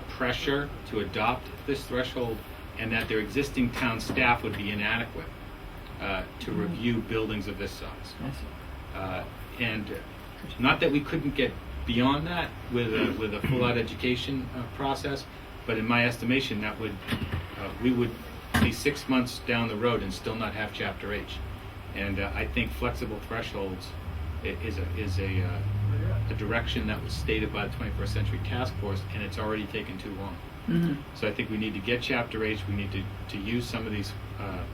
pressure to adopt this threshold, and that their existing town staff would be inadequate to review buildings of this size. And not that we couldn't get beyond that with a full-out education process, but in my estimation, that we would be 6 months down the road and still not have Chapter H. And I think flexible thresholds is a direction that was stated by the 21st Century Task Force, and it's already taken too long. So I think we need to get Chapter H. We need to use some of these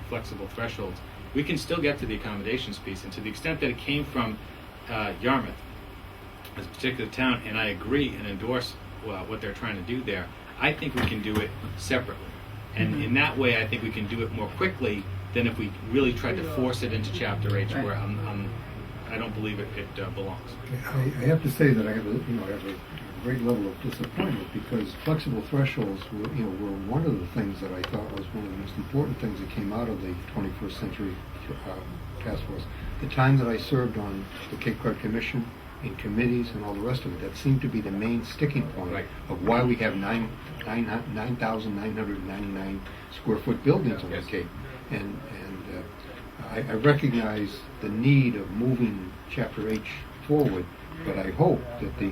flexible thresholds. We can still get to the accommodations piece, and to the extent that it came from Yarmouth, as a particular town, and I agree and endorse what they're trying to do there, I think we can do it separately. And in that way, I think we can do it more quickly than if we really tried to force it into Chapter H, where I'm I don't believe it belongs. I have to say that I have a great level of disappointment because flexible thresholds were one of the things that I thought was one of the most important things that came out of the 21st Century Task Force. The time that I served on the Cape Cod Commission, in committees and all the rest of it, that seemed to be the main sticking point Right. of why we have 9,999 square foot buildings on the Cape. And I recognize the need of moving Chapter H forward, but I hope that the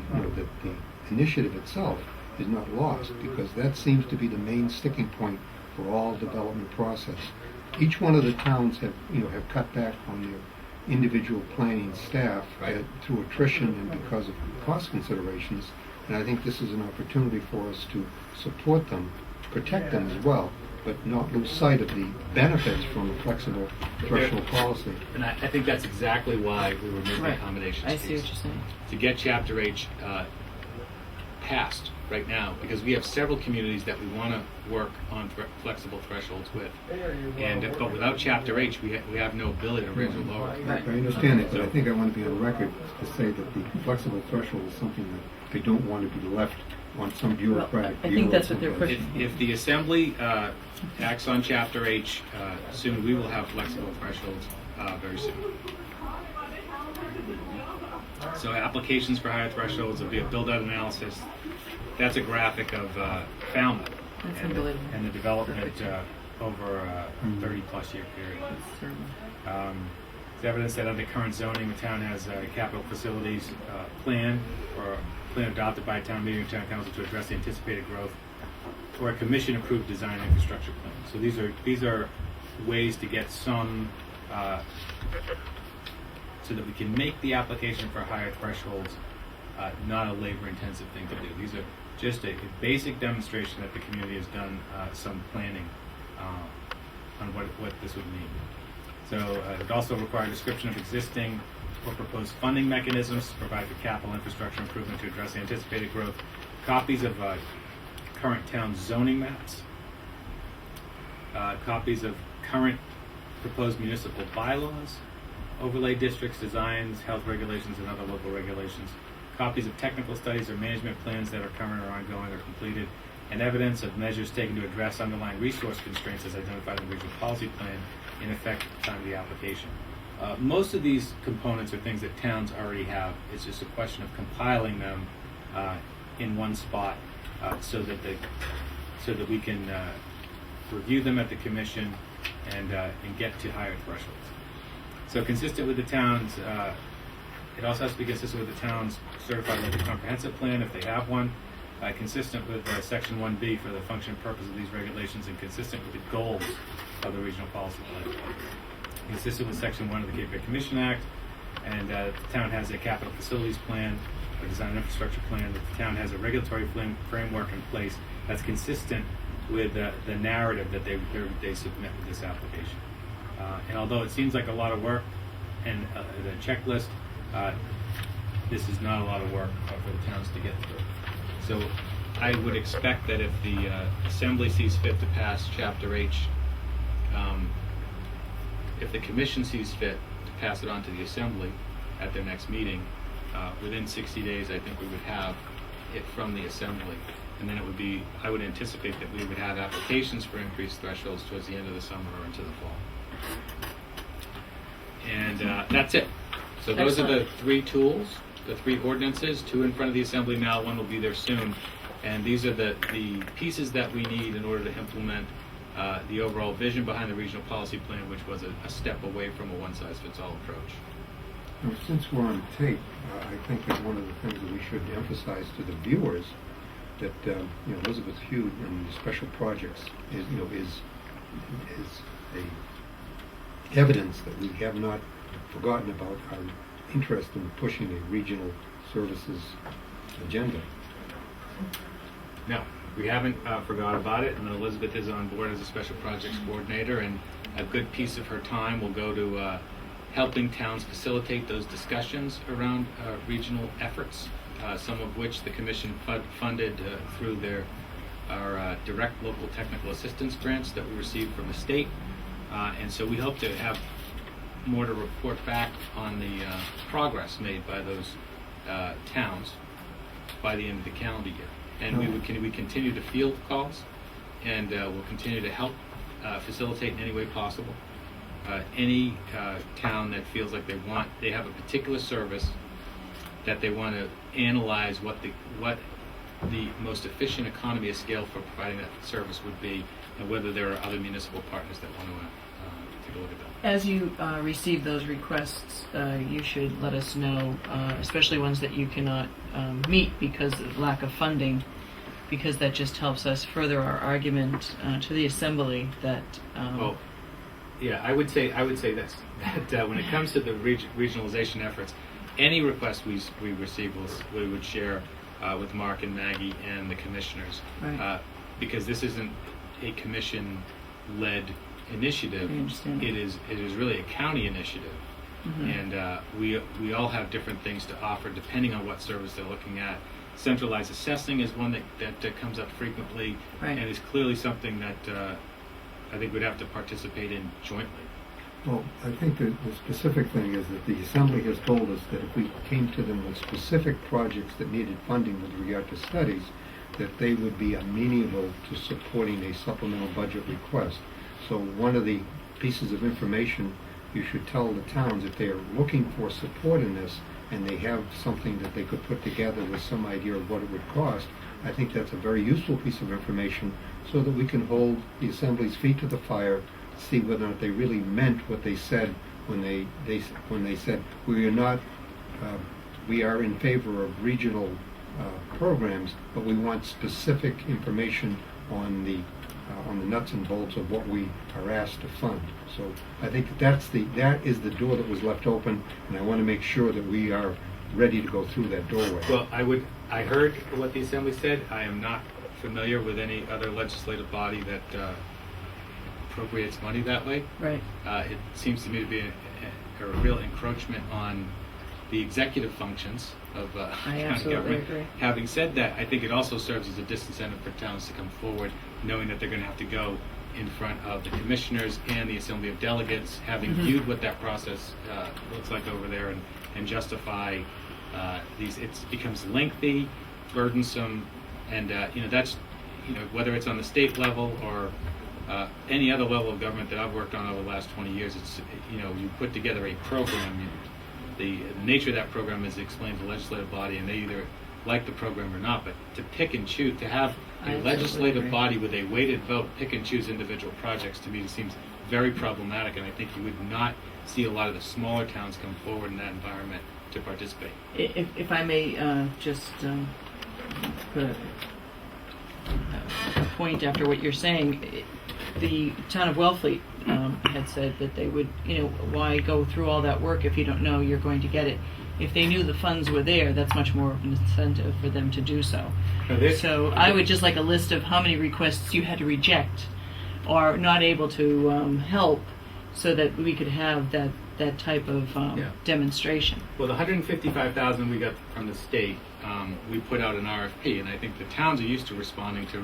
initiative itself is not lost, because that seems to be the main sticking point for all development process. Each one of the towns have cut back on their individual planning staff through attrition and because of cost considerations, and I think this is an opportunity for us to support them, protect them as well, but not lose sight of the benefits from a flexible threshold policy. And I think that's exactly why we were making Right. accommodations. I see what you're saying. To get Chapter H passed right now, because we have several communities that we want to work on flexible thresholds with, but without Chapter H, we have no ability to raise or lower. I understand it, but I think I want to be on record to say that the flexible threshold is something that I don't want to be left on some bureaucratic I think bureau that's what they're someplace. pushing. If the Assembly acts on Chapter H soon, we will have flexible thresholds very soon. So applications for higher thresholds will be a build-out analysis. That's a graphic of Falmouth That's and unbelievable. the development over a 30-plus year period. That's terrible. It's evidence that under current zoning, the town has a capital facilities plan, or a plan adopted by a town meeting or town council to address the anticipated growth, or a commission-approved design infrastructure plan. So these are ways to get some, so that we can make the application for higher thresholds not a labor-intensive thing to do. These are just a basic demonstration that the community has done some planning on what this would mean. So it would also require a description of existing or proposed funding mechanisms to provide for capital infrastructure improvement to address the anticipated growth, copies of current town zoning maps, copies of current proposed municipal bylaws, overlay districts, designs, health regulations, and other local regulations, copies of technical studies or management plans that are current or ongoing or completed, and evidence of measures taken to address underlying resource constraints as identified in the regional policy plan in effect at the time of the application. Most of these components are things that towns already have. It's just a question of compiling them in one spot so that we can review them at the commission and get to higher thresholds. So consistent with the towns, it also has to be consistent with the town's certified local comprehensive plan if they have one, consistent with Section 1B for the function and purpose of these regulations, and consistent with the goals of the regional policy plan. Consistent with Section 1 of the Cape Cod Commission Act, and the town has a capital facilities plan, a design infrastructure plan, that the town has a regulatory framework in place that's consistent with the narrative that they submit with this application. And although it seems like a lot of work and the checklist, this is not a lot of work for the towns to get through. So I would expect that if the Assembly sees fit to pass Chapter H, if the Commission sees fit to pass it on to the Assembly at their next meeting, within 60 days I think we would have it from the Assembly. And then it would be, I would anticipate that we would have applications for increased thresholds towards the end of the summer or into the fall. And that's it. So those are the three tools, the three ordinances, two in front of the Assembly now, one will be there soon. And these are the pieces that we need in order to implement the overall vision behind the regional policy plan, which was a step away from a one-size-fits-all approach. Now, since we're on tape, I think that one of the things that we should emphasize to the viewers that Elizabeth Hughes and special projects is a evidence that we have not forgotten about our interest in pushing a regional services agenda. No, we haven't forgot about it, and Elizabeth is on board as a special projects coordinator, and a good piece of her time will go to helping towns facilitate those discussions around regional efforts, some of which the Commission funded through our direct local technical assistance grants that we received from the state. And so we hope to have more to report back on the progress made by those towns by the end of the calendar year. And we continue to field calls, and we'll continue to help facilitate in any way possible. Any town that feels like they have a particular service that they want to analyze what the most efficient economy of scale for providing that service would be, and whether there are other municipal partners that want to take a look at that. As you receive those requests, you should let us know, especially ones that you cannot meet because of lack of funding, because that just helps us further our argument to the Assembly that. Well, yeah, I would say this, that when it comes to the regionalization efforts, any request we receive, we would share with Mark and Maggie and the commissioners, Right. Because this isn't a commission-led initiative. I understand. It is really a county initiative, Mhm. and we all have different things to offer depending on what service they're looking at. Centralized assessing is one that comes up frequently, Right. and is clearly something that I think we'd have to participate in jointly. Well, I think that the specific thing is that the Assembly has told us that if we came to them with specific projects that needed funding with regard to studies, that they would be amenable to supporting a supplemental budget request. So one of the pieces of information you should tell the towns, if they are looking for support in this and they have something that they could put together with some idea of what it would cost, I think that's a very useful piece of information so that we can hold the Assembly's feet to the fire, see whether or not they really meant what they said when they said we are in favor of regional programs, but we want specific information on the nuts and bolts of what we are asked to fund. So I think that is the door that was left open, and I want to make sure that we are ready to go through that doorway. Well, I heard what the Assembly said. I am not familiar with any other legislative body that appropriates money that way. Right. It seems to me to be a real encroachment on the executive functions of I county absolutely government. agree. Having said that, I think it also serves as a disincentive for towns to come forward, knowing that they're going to have to go in front of the commissioners and the Assembly of Delegates, having viewed what that process looks like over there, and justify these. It becomes lengthy, burdensome, and that's whether it's on the state level or any other level of government that I've worked on over the last 20 years. It's you put together a program. The nature of that program is explained to the legislative body, and they either like the program or not. But to pick and choose, to have I a absolutely legislative agree. body with a weighted vote pick and choose individual projects, to me, seems very problematic. And I think you would not see a lot of the smaller towns come forward in that environment to participate. If I may just put a point after what you're saying, the town of Wellfleet had said that they would, why go through all that work if you don't know you're going to get it? If they knew the funds were there, that's much more of an incentive for them to do so. So I would just like a list of how many requests you had to reject or not able to help, so that we could have that type of demonstration. Well, the $155,000 we got from the state, we put out an RFP, and I think the towns are used to responding to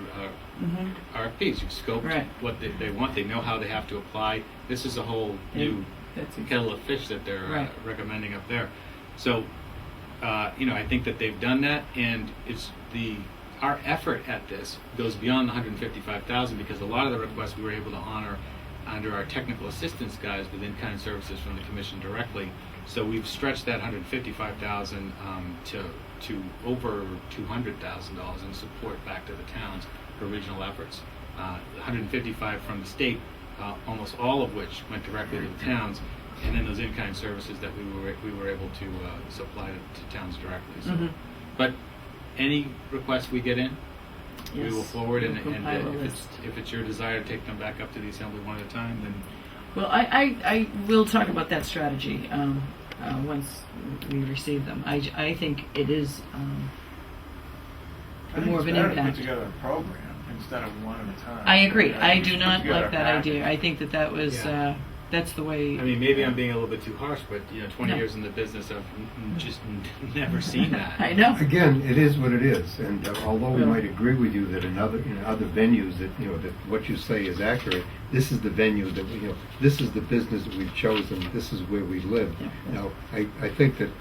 RFPs. You've scoped Right. what they want. They know how they have to apply. This is a whole new That's kettle of fish that they're Right. recommending up there. So, I think that they've done that, and our effort at this goes beyond the $155,000, because a lot of the requests we were able to honor under our technical assistance guys with in-kind services from the commission directly. So we've stretched that $155,000 to over $200,000 in support back to the towns for regional efforts. $155,000 from the state, almost all of which went directly to the towns, and then those in-kind services that we were able to supply to towns directly. So, but any requests we get in, we will forward, and compile a list. if it's your desire to take them back up to the Assembly one at a time, then Well, I will talk about that strategy once we receive them. I think it is more of an Put impact. together a program instead of one at a time. I agree. I do Put not together like a that package. idea. I think that was that's the way. I mean, maybe I'm being a little bit too harsh, but 20 No. years in the business, I've just never seen that. I know. Again, it is what it is, and although we Yeah. might agree with you that in other venues that that what you say is accurate, this is the venue that this is the business that we've chosen. This is where we live. Yeah. Now, I think that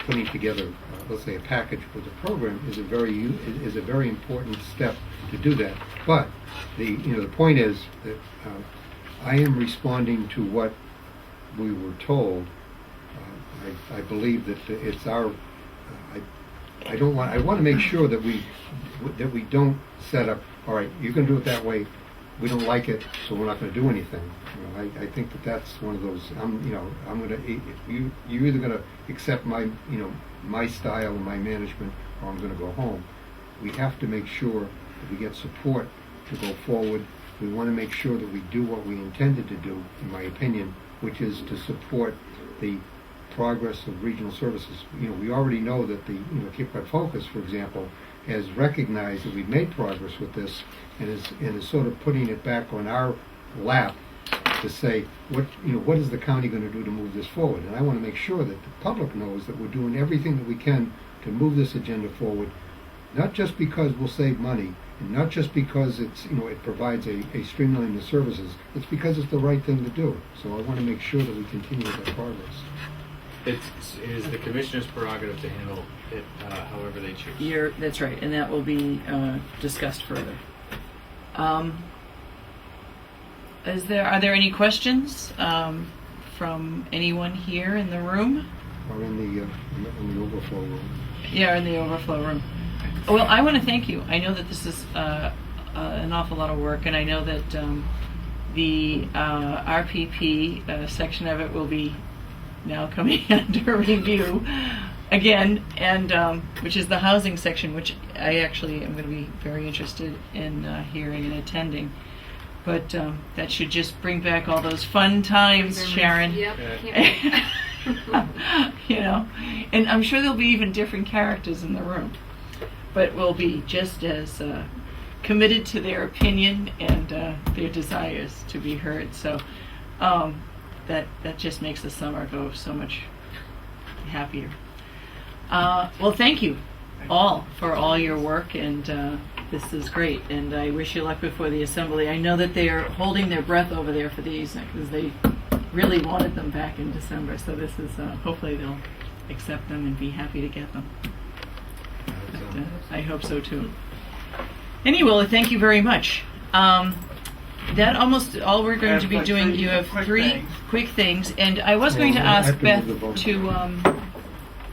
putting together, let's say, a package for the program is a very important step to do that. But the point is that I am responding to what we were told. I believe that it's our. I want to make sure that we don't set up. All right, you can do it that way. We don't like it, so we're not going to do anything. I think that's one of those. I'm going to. You're either going to accept my my style and my management, or I'm going to go home. We have to make sure that we get support to go forward. We want to make sure that we do what we intended to do, in my opinion, which is to support the progress of regional services. We already know that the Cape Cod Focus, for example, has recognized that we've made progress with this, and is sort of putting it back on our lap to say what is the county going to do to move this forward. And I want to make sure that the public knows that we're doing everything that we can to move this agenda forward, not just because we'll save money, and not just because it's it provides a streamlining of services. It's because it's the right thing to do. So I want to make sure that we continue with that progress. It is the commissioner's prerogative to handle it however they choose. That's right, and that will be discussed further. Are there any questions from anyone here in the room? Or in the overflow room. Yeah, in the overflow room. Well, I want to thank you. I know that this is an awful lot of work, and I know that the RPP section of it will be now coming under review again, and which is the housing section, which I actually am going to be very interested in hearing and attending. But that should just bring back all those fun times, Sharon. Yep. Can't And I'm sure there'll be even different characters in the room, but we'll be just as committed to their opinion and their desires to be heard. So that just makes the summer go so much happier. Well, thank you all for all your work, and this is great, and I wish you luck before the assembly. I know that they are holding their breath over there for these because they really wanted them back in December, so this is hopefully they'll accept them and be happy to get them. But, I hope so too. Anyway, thank you very much. That almost all we're going to be doing. You have three quick things, and I was going to ask Beth to.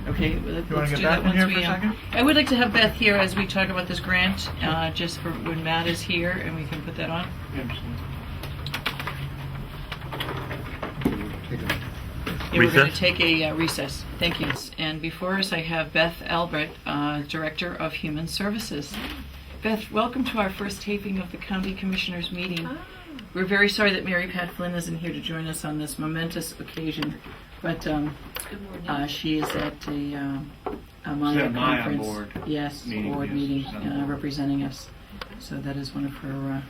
Okay, let's do that once we. I would like to have Beth here as we talk about this grant, just for when Matt is here, and we can put that on. Yeah, we're going to take a recess. Thank you. And before us, I have Beth Albert, Director of Human Services. Beth, welcome to our first taping of the County Commissioners meeting. We're very sorry that Mary Pat Flynn isn't here to join us on this momentous occasion, but she is at a Maya conference. board yes, meeting, board yes, meeting she's on the board. representing us. So that is one of her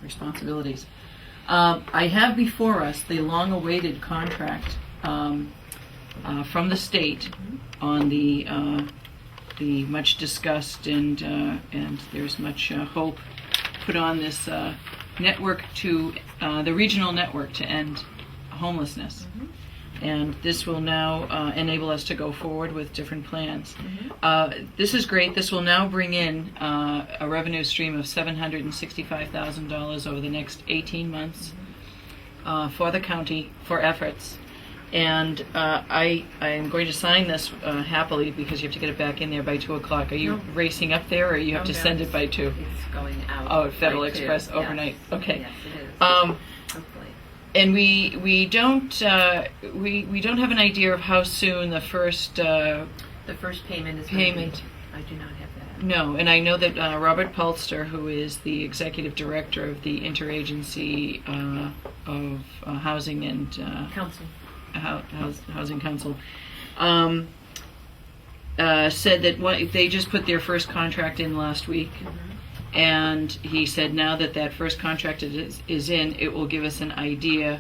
responsibilities. I have before us the long-awaited contract from the state on the much discussed and there's much hope put on this network to the regional network to end homelessness. And this will now enable us to go forward with different plans. This is great. This will now bring in a revenue stream of $765,000 over the next 18 months for the county for efforts. And I am going to sign this happily because you have to get it back in there by 2 o'clock. Are you racing up there, or you have to send it by 2? It's going out. Oh, Federal by Express 2. overnight. Yes. Okay. Yes, it is. Hopefully. And we don't have an idea of how soon the first The first payment is payment. I do not have that. No, and I know that Robert Pulster, who is the executive director of the Interagency of Housing and Council. Housing Council, said that they just put their first contract in last week, And he said now that that first contract is in, it will give us an idea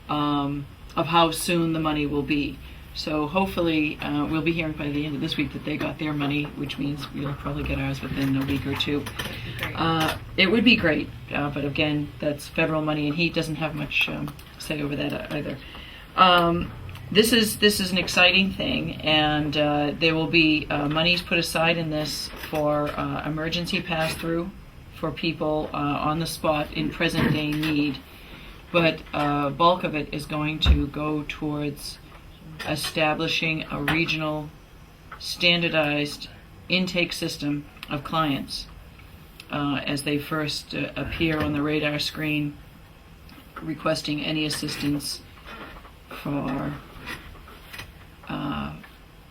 of how soon the money will be. So hopefully we'll be hearing by the end of this week that they got their money, which means we'll probably get ours within a week or two. It would be great, but again, that's federal money, and he doesn't have much say over that either. This is an exciting thing, and there will be monies put aside in this for emergency pass-through for people on the spot in present-day need. But bulk of it is going to go towards establishing a regional standardized intake system of clients as they first appear on the radar screen requesting any assistance for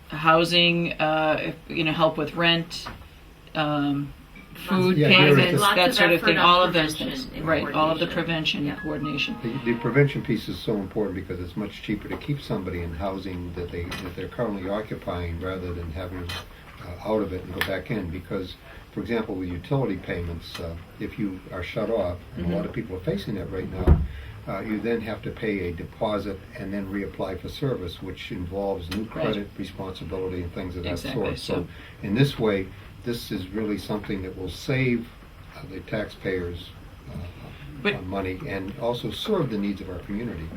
housing, help with rent, food Yeah, payments, lots that of sort of effort thing, on all of those prevention things. and Right, all of the coordination. prevention and Yeah. coordination. The prevention piece is so important because it's much cheaper to keep somebody in housing that they're currently occupying rather than having them out of it and go back in. Because, for example, with utility payments, if you are shut off, and a lot of people are facing that right now, you then have to pay a deposit and then reapply for service, which involves new credit responsibility and things of that Exactly. sort. So in this way, this is really something that will save the taxpayers But- on money and also serve the needs of our community.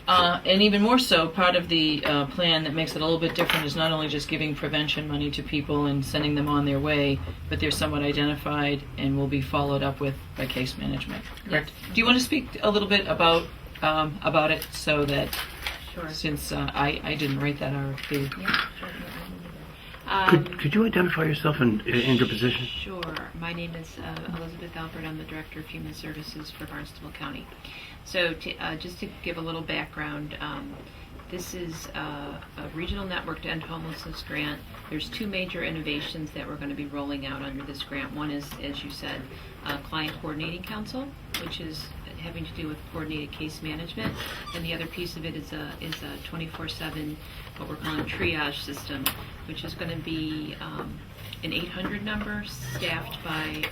And even more so, part of the plan that makes it a little bit different is not only just giving prevention money to people and sending them on their way, but they're somewhat identified and will be followed up with by case management. Correct? Do you want to speak a little bit about it so that, Sure. since I didn't write that RFP? Yeah, sure. I can do that. Could you identify yourself and your position? Sure. My name is Elizabeth Albert. I'm the Director of Human Services for Barnstable County. So just to give a little background, this is a regional network to end homelessness grant. There's two major innovations that we're going to be rolling out under this grant. One is, as you said, Client Coordinating Council, which is having to do with coordinated case management, and the other piece of it is a 24/7 what we're calling triage system, which is going to be an 800 number staffed by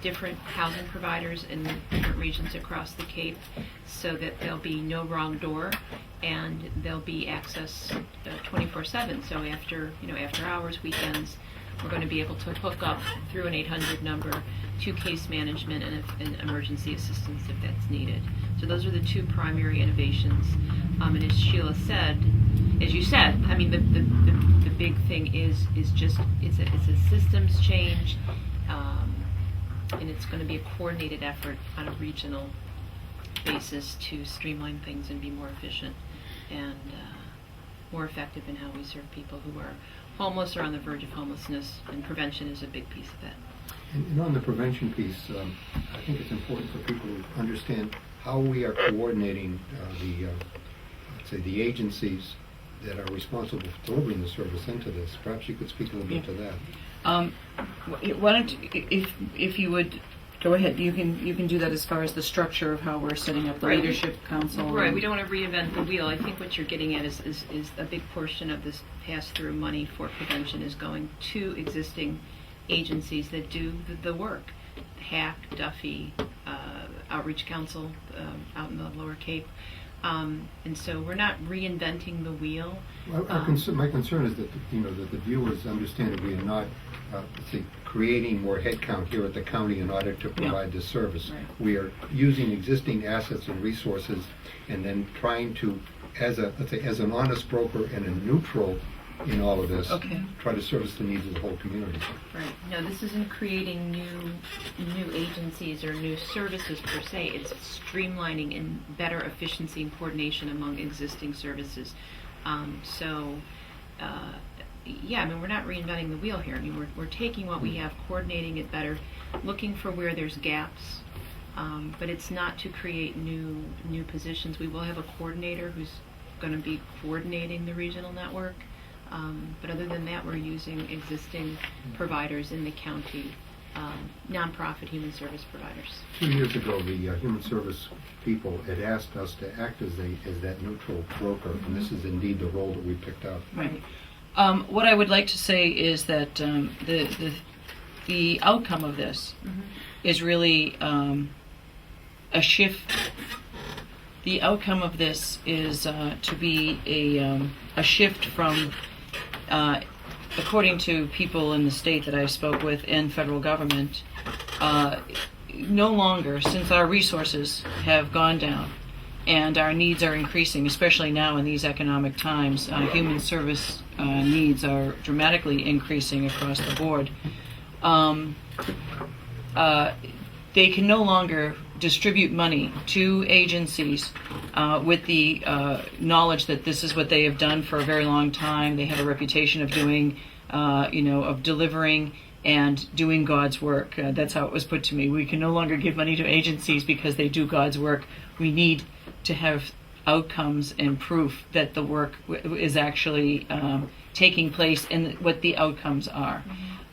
different housing providers in different regions across the Cape, so that there'll be no wrong door and there'll be access 24/7. So after hours, weekends, we're going to be able to hook up through an 800 number to case management and emergency assistance if that's needed. So those are the two primary innovations. And as Sheila said, as you said, I mean the big thing is just it's a systems change, and it's going to be a coordinated effort on a regional basis to streamline things and be more efficient and more effective in how we serve people who are homeless or on the verge of homelessness, and prevention is a big piece of that. And on the prevention piece, I think it's important for people to understand how we are coordinating the agencies that are responsible for delivering the service into this. Perhaps you could speak a little bit to that. Why don't if you would go ahead, you can do that as far as the structure of how we're setting up the Right. leadership council. Right, we don't want to reinvent the wheel. I think what you're getting at is a big portion of this pass-through money for prevention is going to existing agencies that do the work. HAC, Duffy, Outreach Council out in the Lower Cape. And so we're not reinventing the wheel. My concern is that that the viewers understand that we are not creating more headcount here at the county in order to provide this service. Right. We are using existing assets and resources, and then trying to, as an honest broker and a neutral in all of this, try to service the needs of the whole community. Right. No, this isn't creating new agencies or new services per se. It's streamlining and better efficiency and coordination among existing services. Yeah, I mean, we're not reinventing the wheel here. I mean, we're taking what we have, coordinating it better, looking for where there's gaps, but it's not to create new positions. We will have a coordinator who's going to be coordinating the regional network. But other than that, we're using existing providers in the county, nonprofit human service providers. 2 years ago, the human service people had asked us to act as that neutral broker, and this is indeed the role that we picked up. Right. What I would like to say is that the outcome of this is really a shift. The outcome of this is to be a shift from, according to people in the state that I spoke with and federal government, no longer, since our resources have gone down and our needs are increasing, especially now in these economic times, human service needs are dramatically increasing across the board. They can no longer distribute money to agencies with the knowledge that this is what they have done for a very long time. They have a reputation of doing, of delivering and doing God's work. That's how it was put to me. We can no longer give money to agencies because they do God's work. We need to have outcomes and proof that the work is actually taking place and what the outcomes are,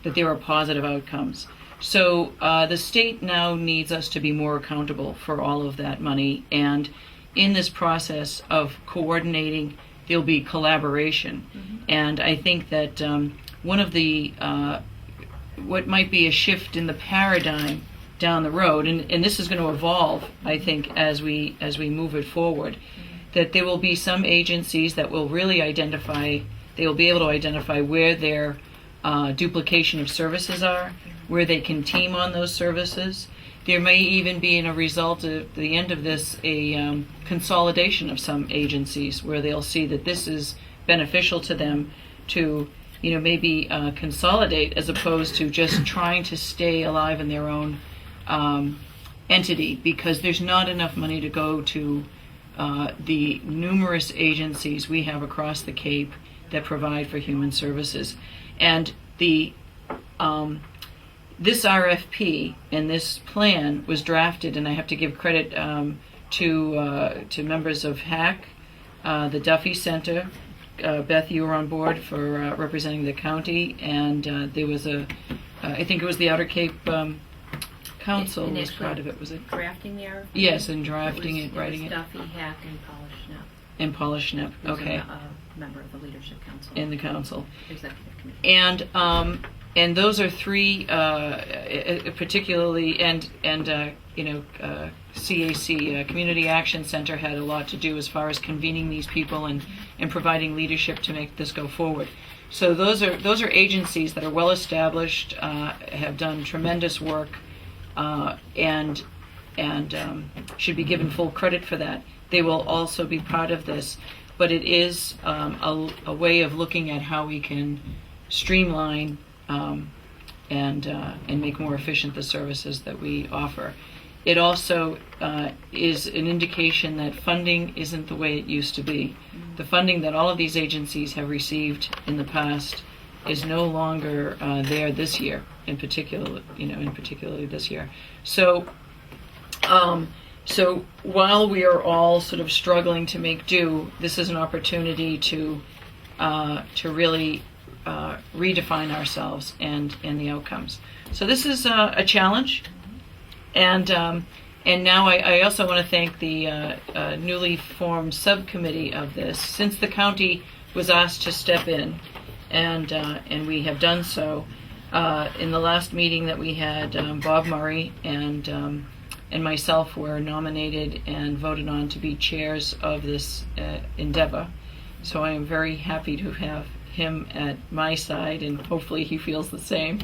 that there are positive outcomes. So the state now needs us to be more accountable for all of that money, and in this process of coordinating, there'll be collaboration. And I think that one of the what might be a shift in the paradigm down the road, and this is going to evolve, I think, as we move it forward, that there will be some agencies that will really identify, they will be able to identify where their duplication of services are, where they can team on those services. There may even be, in a result of the end of this, a consolidation of some agencies where they'll see that this is beneficial to them to, maybe consolidate as opposed to just trying to stay alive in their own entity, because there's not enough money to go to the numerous agencies we have across the Cape that provide for human services. And the this RFP and this plan was drafted, and I have to give credit to members of HAC, the Duffy Center. Beth, you were on board for representing the county, and there was I think it was the Outer Cape Council And was part of it, was it? Drafting the RFP? Yes, and drafting it, writing it. Duffy, Hack, and Polishnepp. And Polishnepp, okay. A member of the Leadership Council. In the council. Executive Committee. And those are three, particularly, and CAC, Community Action Center, had a lot to do as far as convening these people and providing leadership to make this go forward. So those are agencies that are well established, have done tremendous work, and should be given full credit for that. They will also be part of this, but it is a way of looking at how we can streamline and make more efficient the services that we offer. It also is an indication that funding isn't the way it used to be. The funding that all of these agencies have received in the past is no longer there this year, in particular this year. So while we are all sort of struggling to make do, this is an opportunity to really redefine ourselves and the outcomes. So this is a challenge, and now I also want to thank the newly formed subcommittee of this. Since the county was asked to step in, and we have done so. In the last meeting that we had, Bob Murray and myself were nominated and voted on to be chairs of this endeavor. So I am very happy to have him at my side, and hopefully he feels the same.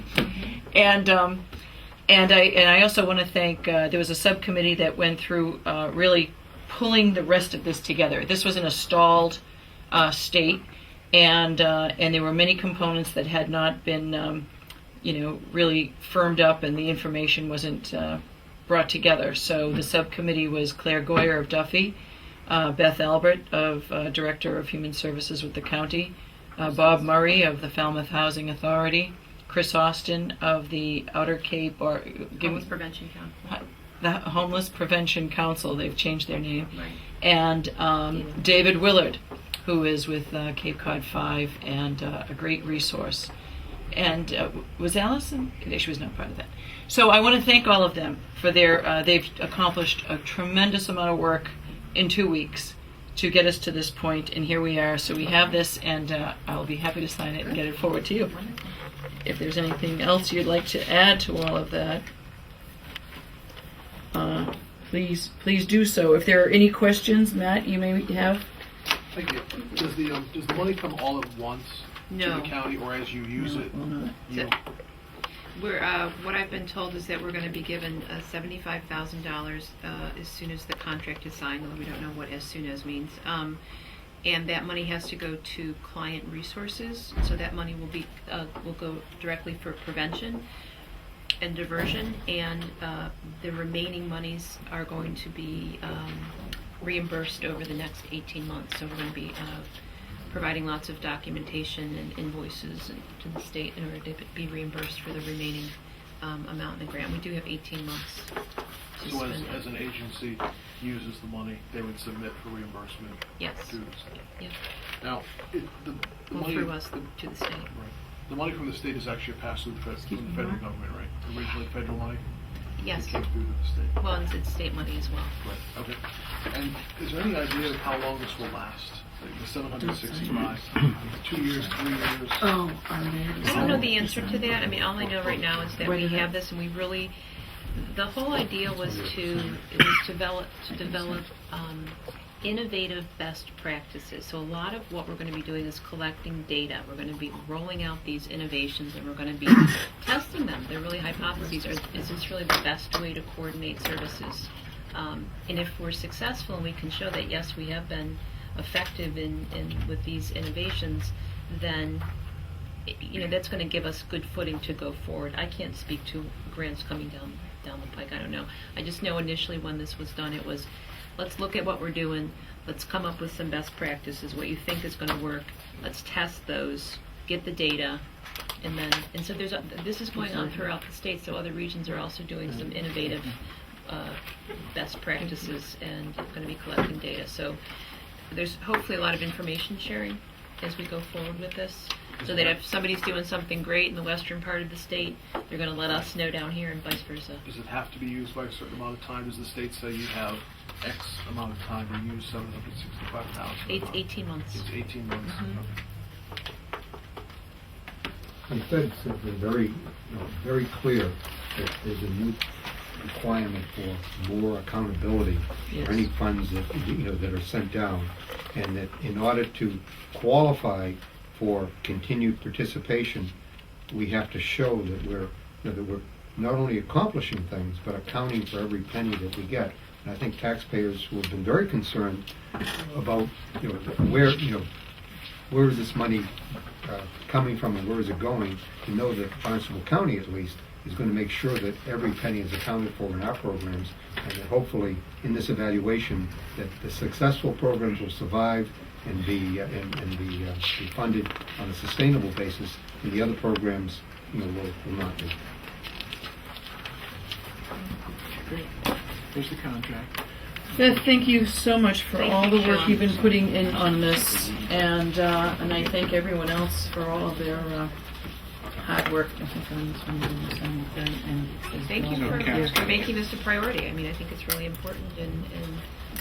And I also want to thank. There was a subcommittee that went through really pulling the rest of this together. This was in a stalled state, and there were many components that had not been, really firmed up, and the information wasn't brought together. So the subcommittee was Claire Goyer of Duffy, Beth Albert of Director of Human Services with the county, Bob Murray of the Falmouth Housing Authority, Chris Austin of the Outer Cape Homeless Prevention Council. The Homeless Prevention Council, they've changed their name, Right. and David Willard, who is with Cape Cod 5 and a great resource. And was Allison? She was not part of that. So I want to thank all of them for their, they've accomplished a tremendous amount of work in 2 weeks to get us to this point, and here we are. So we have this, and I'll be happy to sign it and get it forward to you. if there's anything else you'd like to add to all of that, please do so. If there are any questions, Matt, you may have. Thank you. Does the money come all at once to No. the county, or as you use it? Well, not. You, We're, what I've been told is that we're going to be given $75,000 as soon as the contract is signed, although we don't know what as soon as means. And that money has to go to client resources, so that money will go directly for prevention and diversion, and the remaining monies are going to be reimbursed over the next 18 months. So we're going to be providing lots of documentation and invoices to the state in order to be reimbursed for the remaining amount in the grant. We do have 18 months to so spend. as an agency uses the money, they would submit for reimbursement Yes. to the state. Yeah. Now, the Well, money through us to the state. Right. The money from the state is actually a pass-through from the federal government, right? Originally federal money? Yes. It came through to the state. Well, and it's state money as well. Right, okay. And is there any idea of how long this will last? Like the 765? 2 years, 3 years? Oh, I don't know the answer to that. I mean, all I know right now is that we have this, and we really, the whole idea was to develop innovative best practices. So a lot of what we're going to be doing is collecting data. We're going to be rolling out these innovations, and we're going to be testing them. They're really hypotheses. Is this really the best way to coordinate services? And if we're successful and we can show that, yes, we have been effective in with these innovations, then that's going to give us good footing to go forward. I can't speak to grants coming down the pike. I don't know. I just know initially when this was done, it was, let's look at what we're doing. Let's come up with some best practices, what you think is going to work. Let's test those, get the data, and so this is going on throughout the state. So other regions are also doing some innovative best practices and going to be collecting data. So there's hopefully a lot of information sharing as we go forward with this, so that if somebody's doing something great in the western part of the state, they're going to let us know down here, and vice versa. Does it have to be used by a certain amount of time? Does the state say you have X amount of time to use 765,000? It's 18 months. It's 18 months. Mhm. Okay. And the Feds have been very clear that there's a new requirement for more accountability Yes. for any funds that are sent down, and that in order to qualify for continued participation, we have to show that we're not only accomplishing things but accounting for every penny that we get. And I think taxpayers who have been very concerned about where is this money coming from and where is it going, to know that Barnstable County at least is going to make sure that every penny is accounted for in our programs, and that hopefully in this evaluation that the successful programs will survive and be funded on a sustainable basis, and the other programs will not be. Here's the contract. Beth, thank you so much for Thank all you, the work John. you've been putting in on this, and I thank everyone else for all of their hard work. I think I'm just going to do the same thing, and Thank you for making this a priority. I mean, I think it's really important, and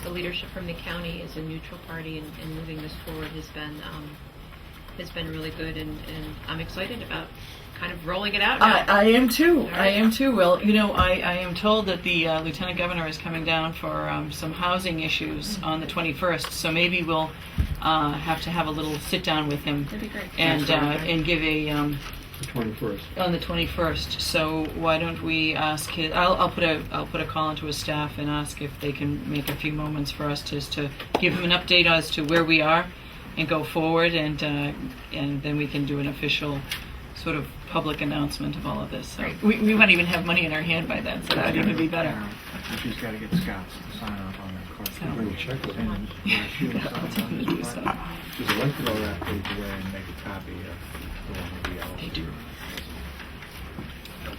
the leadership from the county as a neutral party and moving this forward has been really good, and I'm excited about kind of rolling it out now. I am too. All right. I am too. Well, I am told that the Lieutenant Governor is coming down for some housing issues on the 21st, so maybe we'll have to have a little sit down with him That'd be great. and give a The 21st. on the 21st. So why don't we ask his? I'll put a call into his staff and ask if they can make a few moments for us just to give him an update as to where we are and go forward, and then we can do an official sort of public announcement of all of this. So we might even have money in our hand by then, so that'd even be better. And she's got to get Scott to sign off on that court. Bring a check with And she will Yeah, sign I'll tell him to do so. There's a link to all that page away and make a copy of the one with the yellow. They do.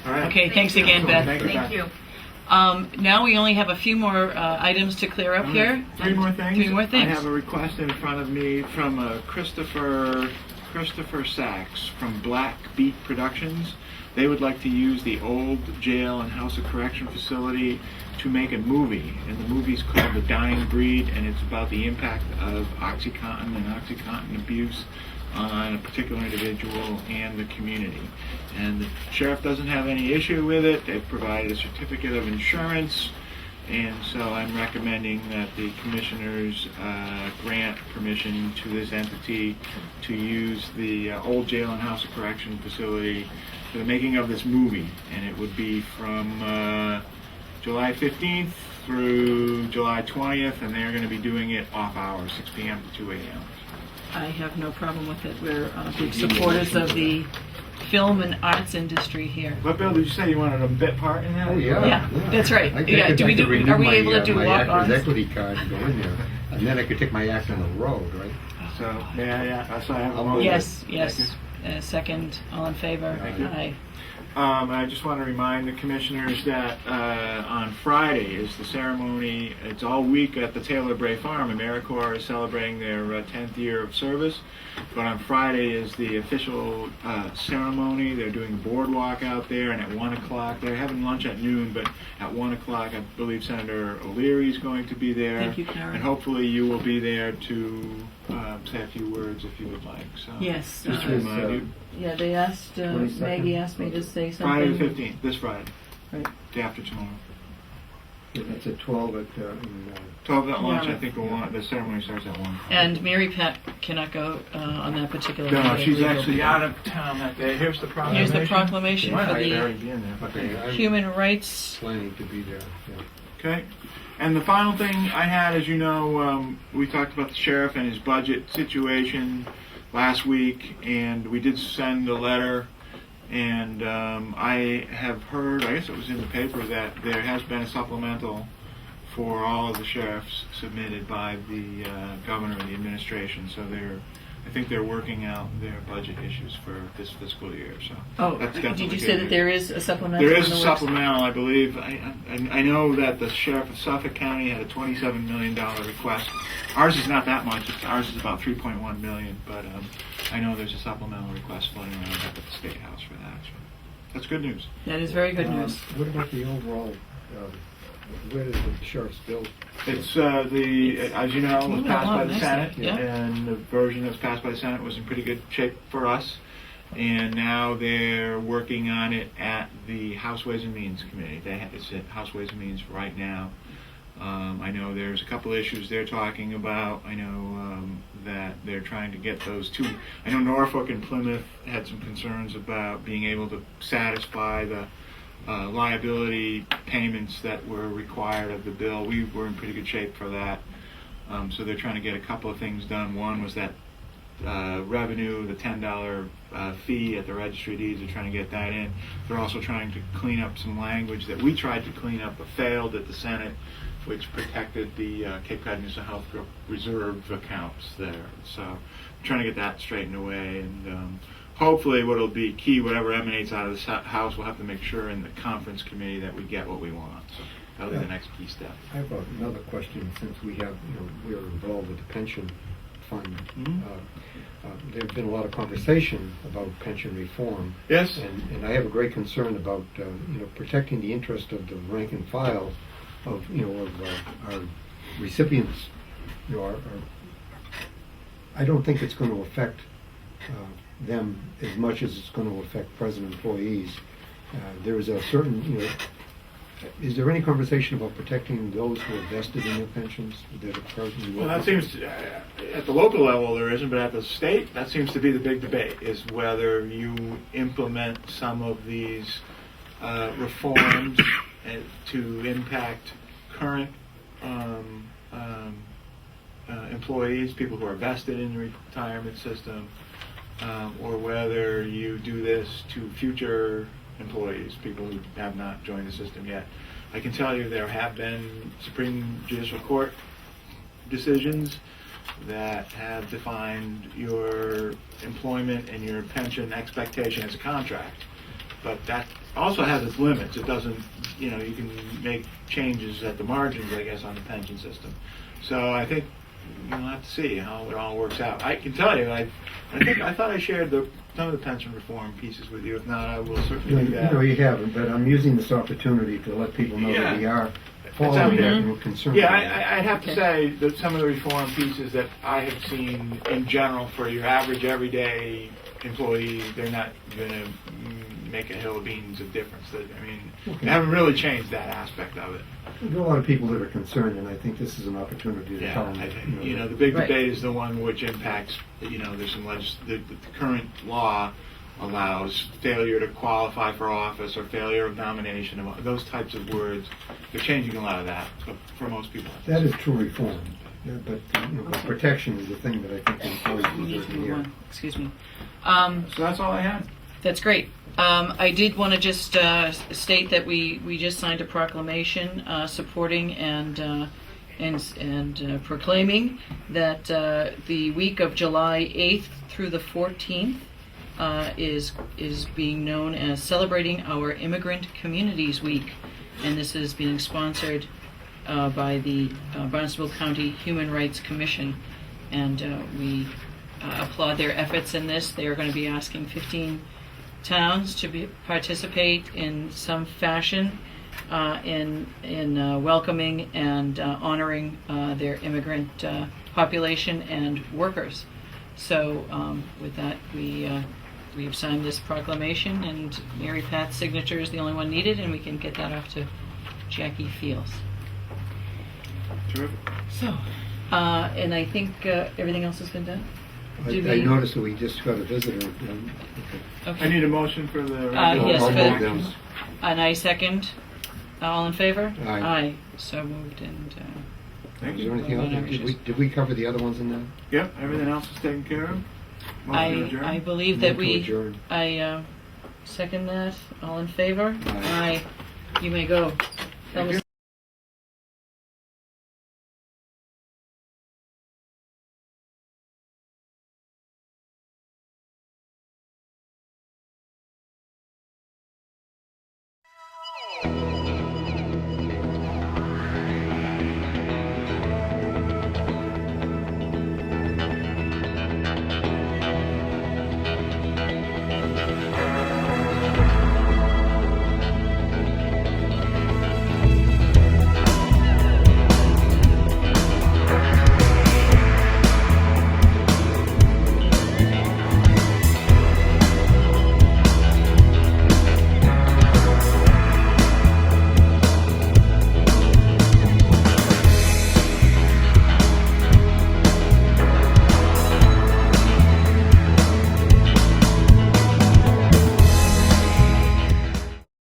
All right. Okay, thanks again, Beth. Thank you, Thank Beth. you. Now we only have a few more items to clear up here. Three more things. Three more I things. have a request in front of me from Christopher Sachs from Black Beat Productions. They would like to use the old jail and House of Correction facility to make a movie, and the movie's called The Dying Breed, and it's about the impact of OxyContin and OxyContin abuse on a particular individual and the community. And the sheriff doesn't have any issue with it. They've provided a certificate of insurance, and so I'm recommending that the commissioners grant permission to this entity to use the old jail and house of correction facility for the making of this movie. And it would be from July 15th through July 20th, and they're going to be doing it off hours, 6 p.m. to 2 a.m. I have no problem with it. We're big supporters of the film and arts industry here. What, Bill, did you say you wanted a bit part in that? Oh, yeah. Yeah, that's right. I Yeah, could- do I we could do- renew are we my, able to do my walk-ons? actor's equity card and go in there, and then I could take my act on the road, right? So, yeah, that's why I have a I'll motion. Yes, yes. Second, all in favor? Thank you. Aye. I just want to remind the commissioners that on Friday is the ceremony. It's all week at the Taylor Bray Farm. AmeriCorps is celebrating their 10th year of service. But on Friday is the official ceremony. They're doing a boardwalk out there, and at 1 o'clock, they're having lunch at noon, but at 1 o'clock, I believe Senator O'Leary is going to be there. Thank you, Karen. And hopefully you will be there to say a few words if you would like. So, Yes. Just to remind you. Yeah, they asked, 22nd? Maggie asked me to say something. Friday the 15th, this Friday, Right. day after tomorrow. Yeah, that's at 12 at, 12 at lunch, Yeah. I think the ceremony starts at 1. And Mary Pat cannot go on that particular No, day. she's actually out of town that day. Here's the proclamation. Here's the proclamation She might for already the be in there. okay, I'm human rights. planning to be there, yeah. Okay. And the final thing I had, as you know, we talked about the sheriff and his budget situation last week, and we did send a letter. And I have heard, I guess it was in the paper, that there has been a supplemental for all of the sheriffs submitted by the governor and the administration. So I think they're working out their budget issues for this fiscal year. So Oh, that's did definitely you say good that news. there is a supplemental? There in is the a works? supplemental, I believe. I know that the sheriff of Suffolk County had a $27 million request. Ours is not that much. Ours is about $3.1 million, but I know there's a supplemental request floating around up at the State House for that. So that's good news. That is very good news. What about the overall, where does the sheriff's bill? It's as you know, it was moving passed by along the nicely, Senate, yeah. and the version that was passed by the Senate was in pretty good shape for us. And now they're working on it at the House Ways and Means Committee. It's at House Ways and Means right now. I know there's a couple issues they're talking about. I know that they're trying to get those two. I know Norfolk and Plymouth had some concerns about being able to satisfy the liability payments that were required of the bill. We were in pretty good shape for that. So they're trying to get a couple of things done. One was that revenue, the $10 fee at the registry of deeds. They're trying to get that in. They're also trying to clean up some language that we tried to clean up but failed at the Senate, which protected the Cape Cod Municipal Health Group reserve accounts there. So trying to get that straightened away, and hopefully what'll be key, whatever emanates out of this House, we'll have to make sure in the conference committee that we get what we want. So that'll be the next key step. I have another question, since we have, we're involved with the pension fund. Mhm. There's been a lot of conversation about pension reform. Yes? And I have a great concern about, protecting the interest of the rank and file of our recipients. I don't think it's going to affect them as much as it's going to affect present employees. There is a certain, is there any conversation about protecting those who are vested in their pensions that are presently? Well, that seems, at the local level there isn't, but at the state, that seems to be the big debate, is whether you implement some of these reforms to impact current employees, people who are vested in the retirement system, or whether you do this to future employees, people who have not joined the system yet. I can tell you there have been Supreme Judicial Court decisions that have defined your employment and your pension expectation as a contract. But that also has its limits. It doesn't, you can make changes at the margins, I guess, on the pension system. So I think you'll have to see how it all works out. I can tell you, I thought I shared some of the pension reform pieces with you. If not, I will certainly do that. No, you haven't, but I'm using this opportunity to let people know that we are following out that there. and we're concerned. Yeah, about it. I'd have to Okay. say that some of the reform pieces that I have seen in general for your average everyday employee, they're not going to make a hill of beans of difference. Okay. They haven't really changed that aspect of it. There are a lot of people that are concerned, and I think this is an opportunity to tell them. I that, think, that- the big Right. debate is the one which impacts, there's some the current law allows failure to qualify for office or failure of nomination, those types of words. They're changing a lot of that for most people. That is true reform. Yeah, but the protection is the thing that I think employees We need deserve to to move hear. on. Excuse me. So that's all I had. That's great. I did want to just state that we just signed a proclamation supporting and proclaiming that the week of July 8th through the 14th is being known as Celebrating Our Immigrant Communities Week, and this is being sponsored by the Barnstable County Human Rights Commission, and we applaud their efforts in this. They are going to be asking 15 towns to participate in some fashion in welcoming and honoring their immigrant population and workers. So with that, we've signed this proclamation, and Mary Pat's signature is the only one needed, and we can get that off to Jackie Fields. Terrific. So, and I think everything else has been done. I Did we- noticed that we just got a visitor. Okay. I need a motion for the yes, I'll for- move them. And I second. All in favor? Aye. So moved, and Thank Is you. there anything else? Did we cover the other ones in that? Yep, everything else is taken care of. Motion to adjourn. I believe that Move to adjourn. I second that. All in favor? Aye. You may go. That was